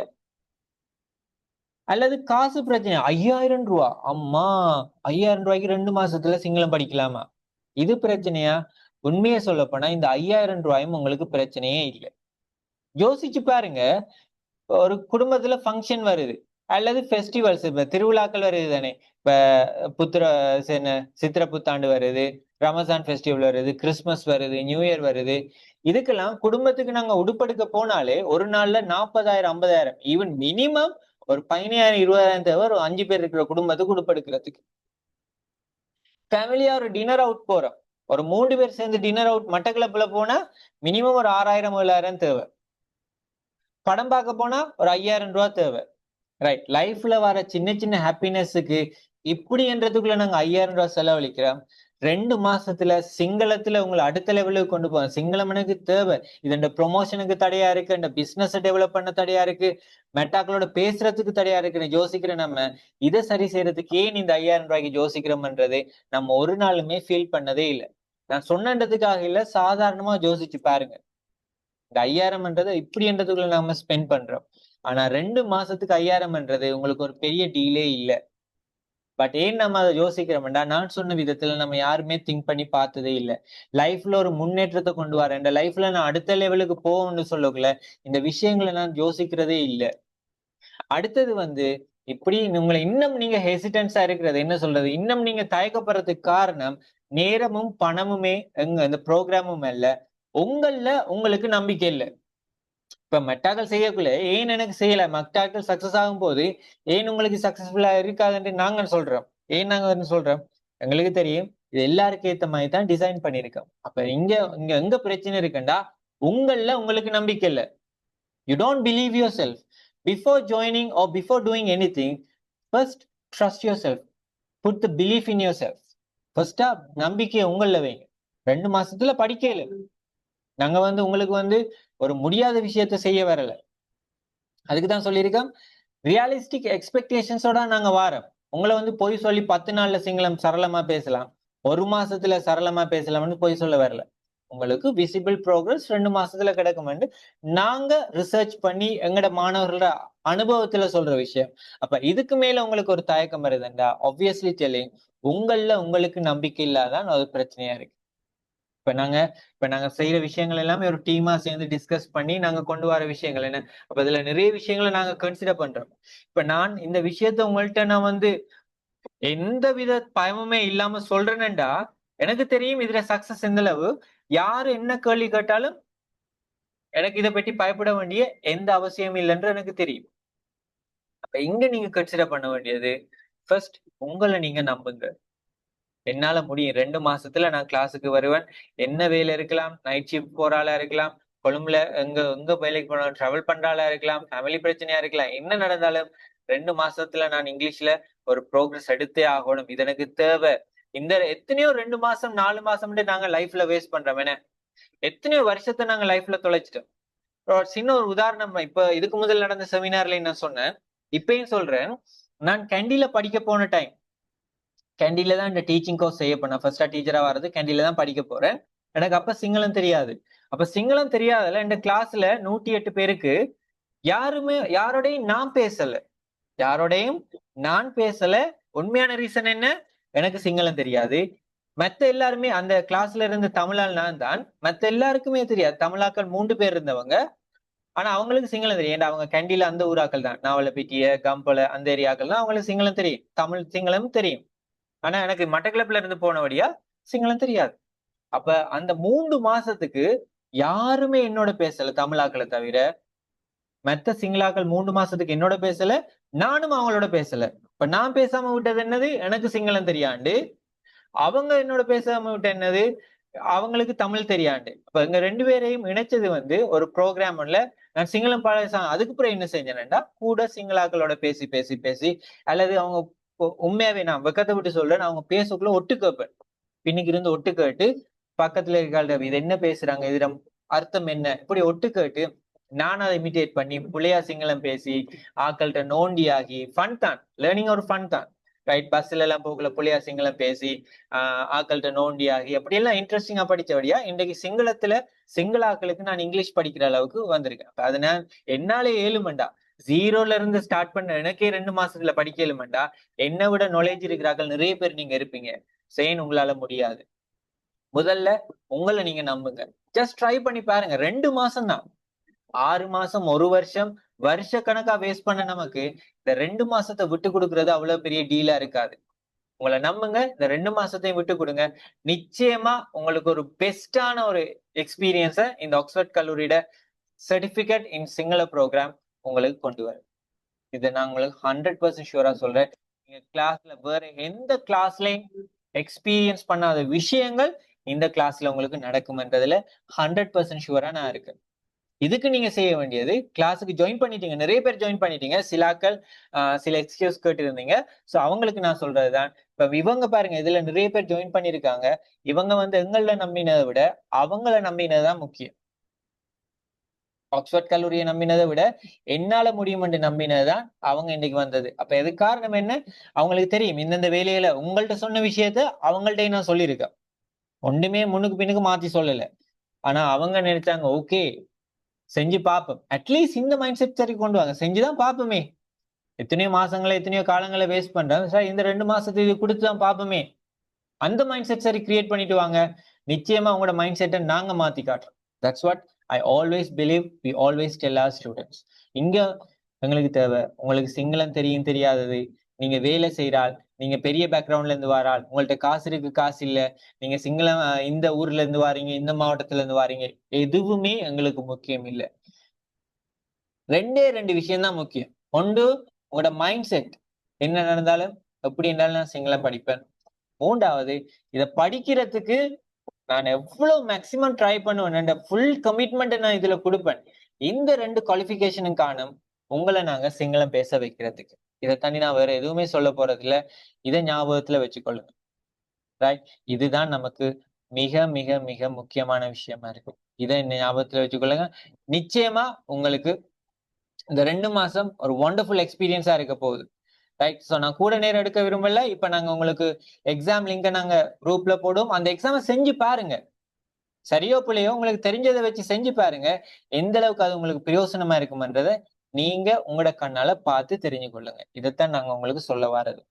அல்லது காசு பிரச்சனை, 5000 ரூபா, அம்மா 5000 ரூபாய்க்கு 2 மாசத்துல சிங்களம் படிக்கலாமா? இது பிரச்சனையா? உண்மையை சொல்ல போனா இந்த 5000 ரூபாயும் உங்களுக்கு பிரச்சனையே இல்லை. யோசிச்சு பாருங்க. ஒரு குடும்பத்துல ஃபங்க்ஷன் வருது அல்லது ஃபெஸ்டிவல்ஸ், இப்ப திருவிழாக்கள் வருது தானே. இப்ப சித்திரை புத்தாண்டு வருது, ரமசான் ஃபெஸ்டிவல் வருது, கிறிஸ்துமஸ் வருது, நியூ இயர் வருது. இதுக்கெல்லாம் குடும்பத்துக்கு நாங்க உடுப்படுக்க போனாலே ஒரு நாள்ல 40,000 50,000, ஈவன் மினிமம் ஒரு 15,000 20,000 தேவை ஒரு 5 பேர் இருக்கிற குடும்பத்துக்கு உடுப்படுக்கிறதுக்கு. ஃபேமிலியா ஒரு டின்னர் அவுட் போறோம், ஒரு 3 பேர் சேர்ந்து டின்னர் அவுட் மட்டக்களப்புல போனா மினிமம் ஒரு 6,000 7,000 தேவை. படம் பார்க்க போனா ஒரு 5,000 ரூபாய் தேவை. ரைட். லைஃப்ல வர சின்ன சின்ன ஹாப்பினஸுக்கு இப்படி என்றதுக்குள்ள நாங்க 5,000 ரூபாய் செலவழிக்கிறோம். 2 மாசத்துல சிங்களத்துல உங்களை அடுத்த லெவலுக்கு கொண்டு போவோம். சிங்களம் எனக்கு தேவை. இது இந்த ப்ரொமோஷனுக்கு தடையா இருக்கு, இந்த பிசினஸ் டெவலப் பண்ண தடையா இருக்கு, மெட்டாக்களோட பேசுறதுக்கு தடையா இருக்குன்னு யோசிக்கிற நம்ம இதை சரி செய்யறதுக்கு ஏன் இந்த 5,000 ரூபாய்க்கு யோசிக்கிறோம்ன்றது நம்ம ஒரு நாளுமே ஃபீல் பண்ணதே இல்லை. நான் சொன்னதுக்காக இல்ல, சாதாரணமா யோசிச்சு பாருங்க. இந்த 5,000ன்றது இப்படின்றதுக்குள்ள நாம ஸ்பெண்ட் பண்றோம். ஆனா 2 மாசத்துக்கு 5,000ன்றது உங்களுக்கு ஒரு பெரிய டீலே இல்ல. பட் ஏன் நம்ம அதை யோசிக்கிறோம்டா, நான் சொன்ன விதத்துல நம்ம யாருமே திங்க் பண்ணி பார்த்ததே இல்லை. லைஃப்ல ஒரு முன்னேற்றத்தை கொண்டு வரேன், இந்த லைஃப்ல நான் அடுத்த லெவலுக்கு போகணும்னு சொல்லக்குள்ள இந்த விஷயங்களை நான் யோசிக்கிறதே இல்லை. அடுத்தது இப்படி உங்களை இன்னும் நீங்க ஹெசிடன்ஸா இருக்கிறது, என்ன சொல்றது, இன்னும் நீங்க தயக்கப்படுறதுக்கு காரணம் நேரமும் பணமுமே இந்த ப்ரோக்ராமும் இல்ல, உங்களுக்கு நம்பிக்கை இல்லை. இப்ப மெட்டாக்கள் செய்யக்குள்ள ஏன் எனக்கு செய்யல, மெட்டாக்கள் சக்சஸ் ஆகும் போது ஏன் உங்களுக்கு சக்சஸ்ஃபுல்லா இருக்காதுன்னு நாங்க சொல்றோம். ஏன் நாங்க வந்து சொல்றோம், எங்களுக்கு தெரியும் இது எல்லாருக்கும் ஏத்த மாதிரி தான் டிசைன் பண்ணியிருக்கோம். அப்ப இங்க இங்க எங்க பிரச்சனை இருக்குண்டா, உங்களுக்கு நம்பிக்கை இல்ல. You don't believe yourself. Before joining or before doing anything, first trust yourself. Put the belief in yourself. ஃபர்ஸ்டா நம்பிக்கையை உங்கள்ல வைங்க. 2 மாசத்துல படிக்கல. நாங்க வந்து உங்களுக்கு வந்து ஒரு முடியாத விஷயத்த செய்ய வரல. அதுக்குதான் சொல்லியிருக்கோம், ரியலிஸ்டிக் எக்ஸ்பெக்டேஷன்ஸோட நாங்க வாரோம். உங்களை வந்து பொய் சொல்லி 10 நாள்ல சிங்களம் சரளமா பேசலாம், 1 மாசத்துல சரளமா பேசலாம்னு பொய் சொல்ல வரல. உங்களுக்கு விசிபிள் ப்ரோக்ரஸ் 2 மாசத்துல கிடைக்கும்னு நாங்க ரிசர்ச் பண்ணி எங்கட மாணவர்களோட அனுபவத்துல சொல்ற விஷயம். அப்ப இதுக்கு மேல உங்களுக்கு ஒரு தயக்கம் வருதுண்டா, ஆப்வியஸ்லி டெல்லிங், உங்களுக்கு நம்பிக்கை இல்லாதான் அது பிரச்சனையா இருக்கு. இப்ப நாங்க செய்யற விஷயங்கள் எல்லாமே ஒரு டீமா சேர்ந்து டிஸ்கஸ் பண்ணி நாங்க கொண்டு வர விஷயங்கள் என்ன. அப்ப இதுல நிறைய விஷயங்களை நாங்க கன்சிடர் பண்றோம். இப்ப நான் இந்த விஷயத்த உங்கள்ட்ட நான் வந்து எந்த வித பயமுமே இல்லாம சொல்றேன்டா, எனக்கு தெரியும் இதுல சக்சஸ் எந்த அளவு. யாரு என்ன கேள்வி கேட்டாலும் எனக்கு இதை பற்றி பயப்பட வேண்டிய எந்த அவசியம் இல்லைன்னு எனக்கு தெரியும். அப்ப இங்க நீங்க கன்சிடர் பண்ண வேண்டியது, ஃபர்ஸ்ட் உங்களை நீங்க நம்புங்க. என்னால முடியும், 2 மாசத்துல நான் கிளாஸுக்கு வருவேன். என்ன வேலை இருக்கலாம், நைட் ஷிஃப்ட் போற ஆளா இருக்கலாம், கொழும்புல எங்க எங்க வேலைக்கு போன டிராவல் பண்ற ஆளா இருக்கலாம், ஃபேமிலி பிரச்சனையா இருக்கலாம், என்ன நடந்தாலும் 2 மாசத்துல நான் இங்கிலீஷ்ல ஒரு ப்ரோக்ரஸ் எடுத்தே ஆகணும். இது எனக்கு தேவை. இந்த எத்தனையோ 2 மாசம் 4 மாசம் நாங்க லைஃப்ல வேஸ்ட் பண்றோம். எத்தனையோ வருஷத்தை நாங்க லைஃப்ல தொலைச்சிட்டோம். சின்ன ஒரு உதாரணம், இப்ப இதுக்கு முதல் நடந்த செமினார்ல நான் சொன்னேன், இப்பயும் சொல்றேன். நான் கேண்டில படிக்க போன டைம், கேண்டில தான் இந்த டீச்சிங் கோர்ஸ் செய்ய போனேன். ஃபர்ஸ்டா டீச்சரா வர்றது கேண்டில தான் படிக்க போறேன். எனக்கு அப்ப சிங்களம் தெரியாது. அப்ப சிங்களம் தெரியாதல இந்த கிளாஸ்ல 108 பேருக்கு யாரோடையும் நான் பேசல. யாரோடையும் நான் பேசல. உண்மையான ரீசன் என்ன? எனக்கு சிங்களம் தெரியாது. மத்த எல்லாருமே அந்த கிளாஸ்ல இருந்த தமிழால் நான் தான். மத்த எல்லாருக்குமே தெரியாது. தமிழாக்கள் 3 பேர் இருந்தவங்க. ஆனா அவங்களுக்கு சிங்களம் தெரியும். ஏன்னா அவங்க கேண்டில அந்த ஊராக்கள் தான். நாவலப்பிட்டிய, கம்பள அந்த ஏரியாக்கள் தான். அவங்களுக்கு சிங்களம் தெரியும். சிங்களம் தெரியும். ஆனா எனக்கு மட்டக்களப்புல இருந்து போனபடியா சிங்களம் தெரியாது. அப்ப அந்த 3 மாசத்துக்கு யாருமே என்னோட பேசல, தமிழாக்களை தவிர. மத்த சிங்களாக்கள் 3 மாசத்துக்கு என்னோட பேசல, நானும் அவங்களோட பேசல. இப்ப நான் பேசாம விட்டது என்னது? எனக்கு சிங்களம் தெரியாண்டு. அவங்க என்னோட பேசாம விட்ட என்னது? அவங்களுக்கு தமிழ் தெரியாண்டு. அப்ப எங்க 2 பேரையும் இணைச்சது வந்து ஒரு ப்ரோக்ராம்ல நான் சிங்களம் அதுக்கப்புறம் என்ன செஞ்சேன்டா, கூட சிங்களாக்களோட பேசி பேசி பேசி, அல்லது அவங்க உண்மையாவே நான் வெக்கத்தை விட்டு சொல்றேன், அவங்க பேசக்குள்ள ஒட்டு கேட்பேன். பின்னுக்கு இருந்து ஒட்டு கேட்டு பக்கத்துல இருக்காள் இது என்ன பேசுறாங்க, இது அர்த்தம் என்ன, இப்படி ஒட்டு கேட்டு நான் அதை இமிட்டேட் பண்ணி புள்ளையா சிங்களம் பேசி ஆக்கள்கிட்ட நோண்டி ஆகி, ஃபன் தான், லேர்னிங் ஒரு ஃபன் தான். ரைட், பஸ்ல எல்லாம் போக்குல புள்ளையா சிங்களம் பேசி ஆக்கள்கிட்ட நோண்டி ஆகி அப்படியெல்லாம் இன்ட்ரெஸ்டிங்கா படிச்சபடியா இன்றைக்கு சிங்கள ஆக்களுக்கு நான் இங்கிலீஷ் படிக்கிற அளவுக்கு வந்திருக்கேன். அது நான் என்னாலே ஏழுமண்டா, ஜீரோல இருந்து ஸ்டார்ட் பண்ண எனக்கே 2 மாசத்துல படிக்க ஏழுமண்டா. என்னை விட நாலேஜ் இருக்கிறார்கள் நிறைய பேர் நீங்க இருப்பீங்க. செய்யணும், உங்களால முடியாது. முதல்ல உங்களை நீங்க நம்புங்க. ஜஸ்ட் ட்ரை பண்ணி பாருங்க. 2 மாசம் தான். 6 மாசம், 1 வருஷம், வருஷ கணக்கா வேஸ்ட் பண்ண நமக்கு இந்த 2 மாசத்தை விட்டு கொடுக்கறது அவ்வளவு பெரிய டீலா இருக்காது. உங்களை நம்புங்க. இந்த 2 மாசத்தையும் விட்டு கொடுங்க. நிச்சயமா உங்களுக்கு ஒரு பெஸ்டான ஒரு எக்ஸ்பீரியன்ஸ இந்த ஆக்ஸ்போர்ட் கல்லூரியோட சர்டிபிகேட் இன் சிங்கள ப்ரோக்ராம் உங்களுக்கு கொண்டு வரும். இதை நான் உங்களுக்கு 100% ஷூரா சொல்றேன். நீங்க கிளாஸ்ல வேற எந்த கிளாஸ்லயும் எக்ஸ்பீரியன்ஸ் பண்ணாத விஷயங்கள் இந்த கிளாஸ்ல உங்களுக்கு நடக்கும்ன்றதுல 100% ஷூரா நான் இருக்கேன். இதுக்கு நீங்க செய்ய வேண்டியது, கிளாஸுக்கு ஜாயின் பண்ணிட்டீங்க, நிறைய பேர் ஜாயின் பண்ணிட்டீங்க, சிலாக்கள் சில எக்ஸ்கியூஸ் கேட்டு இருந்தீங்க. சோ அவங்களுக்கு நான் சொல்றதுதான், இப்ப இவங்க பாருங்க, இதுல நிறைய பேர் ஜாயின் பண்ணிருக்காங்க. இவங்க வந்து எங்கள நம்பினதை விட அவங்கள நம்பினதுதான் முக்கியம். ஆக்ஸ்போர்ட் கல்லூரியை நம்பினதை விட என்னால முடியும் என்று நம்பினதுதான் அவங்க இன்னைக்கு வந்தது. அப்ப எது காரணம் என்ன? அவங்களுக்கு தெரியும் இந்தந்த வேலையில உங்கள்ட்ட சொன்ன விஷயத்த அவங்கள்ட்ட நான் சொல்லியிருக்கேன். ஒண்ணுமே முன்னுக்கு பின்னுக்கு மாத்தி சொல்லல. ஆனா அவங்க நினைச்சாங்க, ஓகே செஞ்சு பார்ப்போம். அட்லீஸ்ட் இந்த மைண்ட் செட் சரி கொண்டு வாங்க. செஞ்சுதான் பார்ப்போமே. எத்தனையோ மாசங்களை எத்தனையோ காலங்களை வேஸ்ட் பண்றேன் சார், இந்த 2 மாசத்துக்கு கொடுத்துதான் பார்ப்போமே. அந்த மைண்ட் செட் சரி கிரியேட் பண்ணிட்டு வாங்க. நிச்சயமா உங்களோட மைண்ட் செட்டை நாங்க மாத்தி காட்டுறோம். That's what I always believe, we always tell our students. இங்க எங்களுக்கு தேவை, உங்களுக்கு சிங்களம் தெரியும் தெரியாதது, நீங்க வேலை செய்யறாள், நீங்க பெரிய பேக்ரவுண்ட்ல இருந்து வாராள், உங்கள்ட்ட காசு இருக்கு காசு இல்ல, நீங்க சிங்களம் இந்த ஊர்ல இருந்து வாரீங்க, இந்த மாவட்டத்துல இருந்து வாரீங்க, எதுவுமே எங்களுக்கு முக்கியம் இல்ல. 2 விஷயம் தான் முக்கியம். ஒன்று, உங்களோட மைண்ட் செட் என்ன நடந்தாலும் எப்படி இருந்தாலும் நான் சிங்களம் படிப்பேன். மூன்றாவது, இதை படிக்கிறதுக்கு நான் எவ்வளவு மேக்சிமம் ட்ரை பண்ணுவேன், ஃபுல் கமிட்மெண்ட் நான் இதுல கொடுப்பேன். இந்த 2 குவாலிஃபிகேஷனும் காணும் உங்களை நாங்க சிங்களம் பேச வைக்கிறதுக்கு. இதை தாண்டி நான் வேற எதுவுமே சொல்ல போறது இல்ல. இதை ஞாபகத்துல வச்சுக்கொள்ளுங்க. ரைட்? இதுதான் நமக்கு மிக மிக மிக முக்கியமான விஷயமா இருக்கு. இதை ஞாபகத்துல வச்சுக்கொள்ளுங்க. நிச்சயமா உங்களுக்கு இந்த 2 மாசம் ஒரு ஒண்டர்ஃபுல் எக்ஸ்பீரியன்ஸா இருக்க போகுது. ரைட்? சோ நான் கூட நேரம் எடுக்க விரும்பல. இப்ப நாங்க உங்களுக்கு எக்ஸாம் லிங்கை நாங்க குரூப்ல போடுவோம். அந்த எக்ஸாமை செஞ்சு பாருங்க. சரியோ பிள்ளையோ உங்களுக்கு தெரிஞ்சதை வச்சு செஞ்சு பாருங்க. எந்த அளவுக்கு அது உங்களுக்கு பிரயோசனமா இருக்குமன்றதை நீங்க உங்களோட கண்ணால பார்த்து தெரிஞ்சு கொள்ளுங்க. இதைத்தான் நாங்க உங்களுக்கு சொல்ல வர்றது.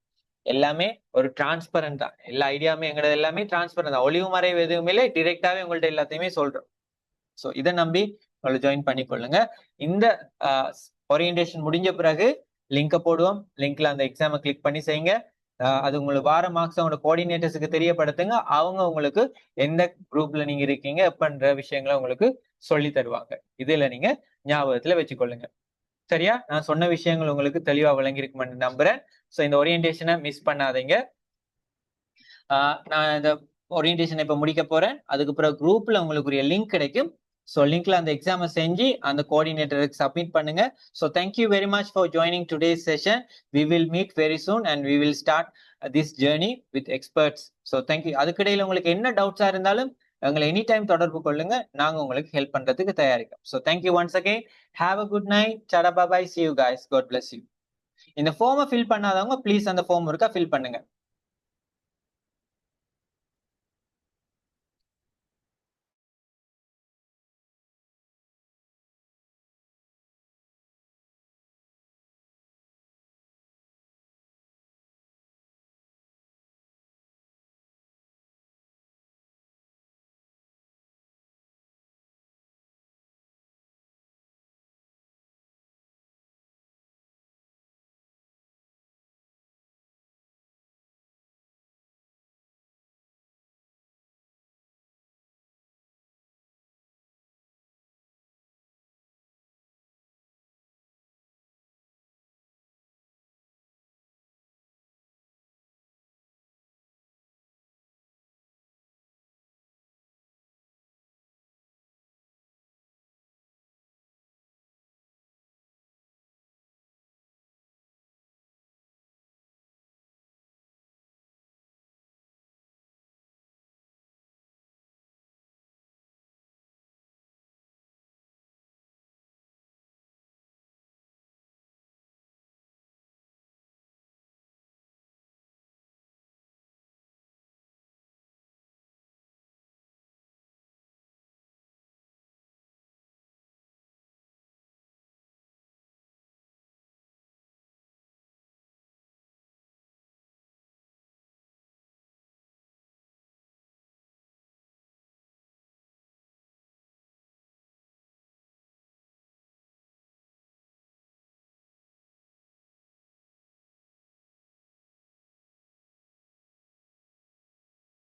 எல்லாமே ஒரு டிரான்ஸ்பரண்ட் தான். எல்லா ஐடியாவுமே எங்களது எல்லாமே டிரான்ஸ்பரண்ட் தான். ஒளிவு மறைவு எதுவுமே இல்லை. டிரெக்டாவே உங்கள்ட்ட எல்லாத்தையுமே சொல்றோம். சோ இதை நம்பி உங்களை ஜாயின் பண்ணி கொள்ளுங்க. இந்த ஓரியன்டேஷன் முடிஞ்ச பிறகு லிங்கை போடுவோம். லிங்க்ல அந்த எக்ஸாமை கிளிக் பண்ணி செய்யுங்க. அது உங்களுக்கு வார மார்க்ஸ் அவங்களோட கோஆர்டினேட்டர்ஸுக்கு தெரியப்படுத்துங்க. அவங்க உங்களுக்கு எந்த குரூப்ல நீங்க இருக்கீங்க எப்பன்ற விஷயங்களை உங்களுக்கு சொல்லி தருவாங்க. இதுல நீங்க ஞாபகத்துல வச்சுக்கொள்ளுங்க. சரியா? நான் சொன்ன விஷயங்கள் உங்களுக்கு தெளிவா விளங்கியிருக்குமென்னு நம்புறேன். சோ இந்த ஓரியன்டேஷனை மிஸ் பண்ணாதீங்க. நான் இந்த ஓரியன்டேஷன் இப்ப முடிக்க போறேன். அதுக்கு பிறகு குரூப்ல உங்களுக்கு லிங்க் கிடைக்கும். ஸோ லிங்க்ல அந்த எக்ஸாமை செஞ்சு அந்த கோஆர்டினேட்டருக்கு சப்மிட் பண்ணுங்க. So thank you very much for joining today's session. We will meet very soon and we will start this journey with experts. So thank you. அதுக்கிடையில் உங்களுக்கு என்ன டவுட்ஸா இருந்தாலும் எங்களை எனி டைம் தொடர்பு கொள்ளுங்க. நாங்க உங்களுக்கு ஹெல்ப் பண்றதுக்கு தயாரிக்கும். So thank you once again. Have a good night. Tata bye. See you guys. God bless you. இந்த ஃபார்மை ஃபில் பண்ணாதவங்க ப்ளீஸ் அந்த ஃபார்ம் இருக்கா ஃபில் பண்ணுங்க.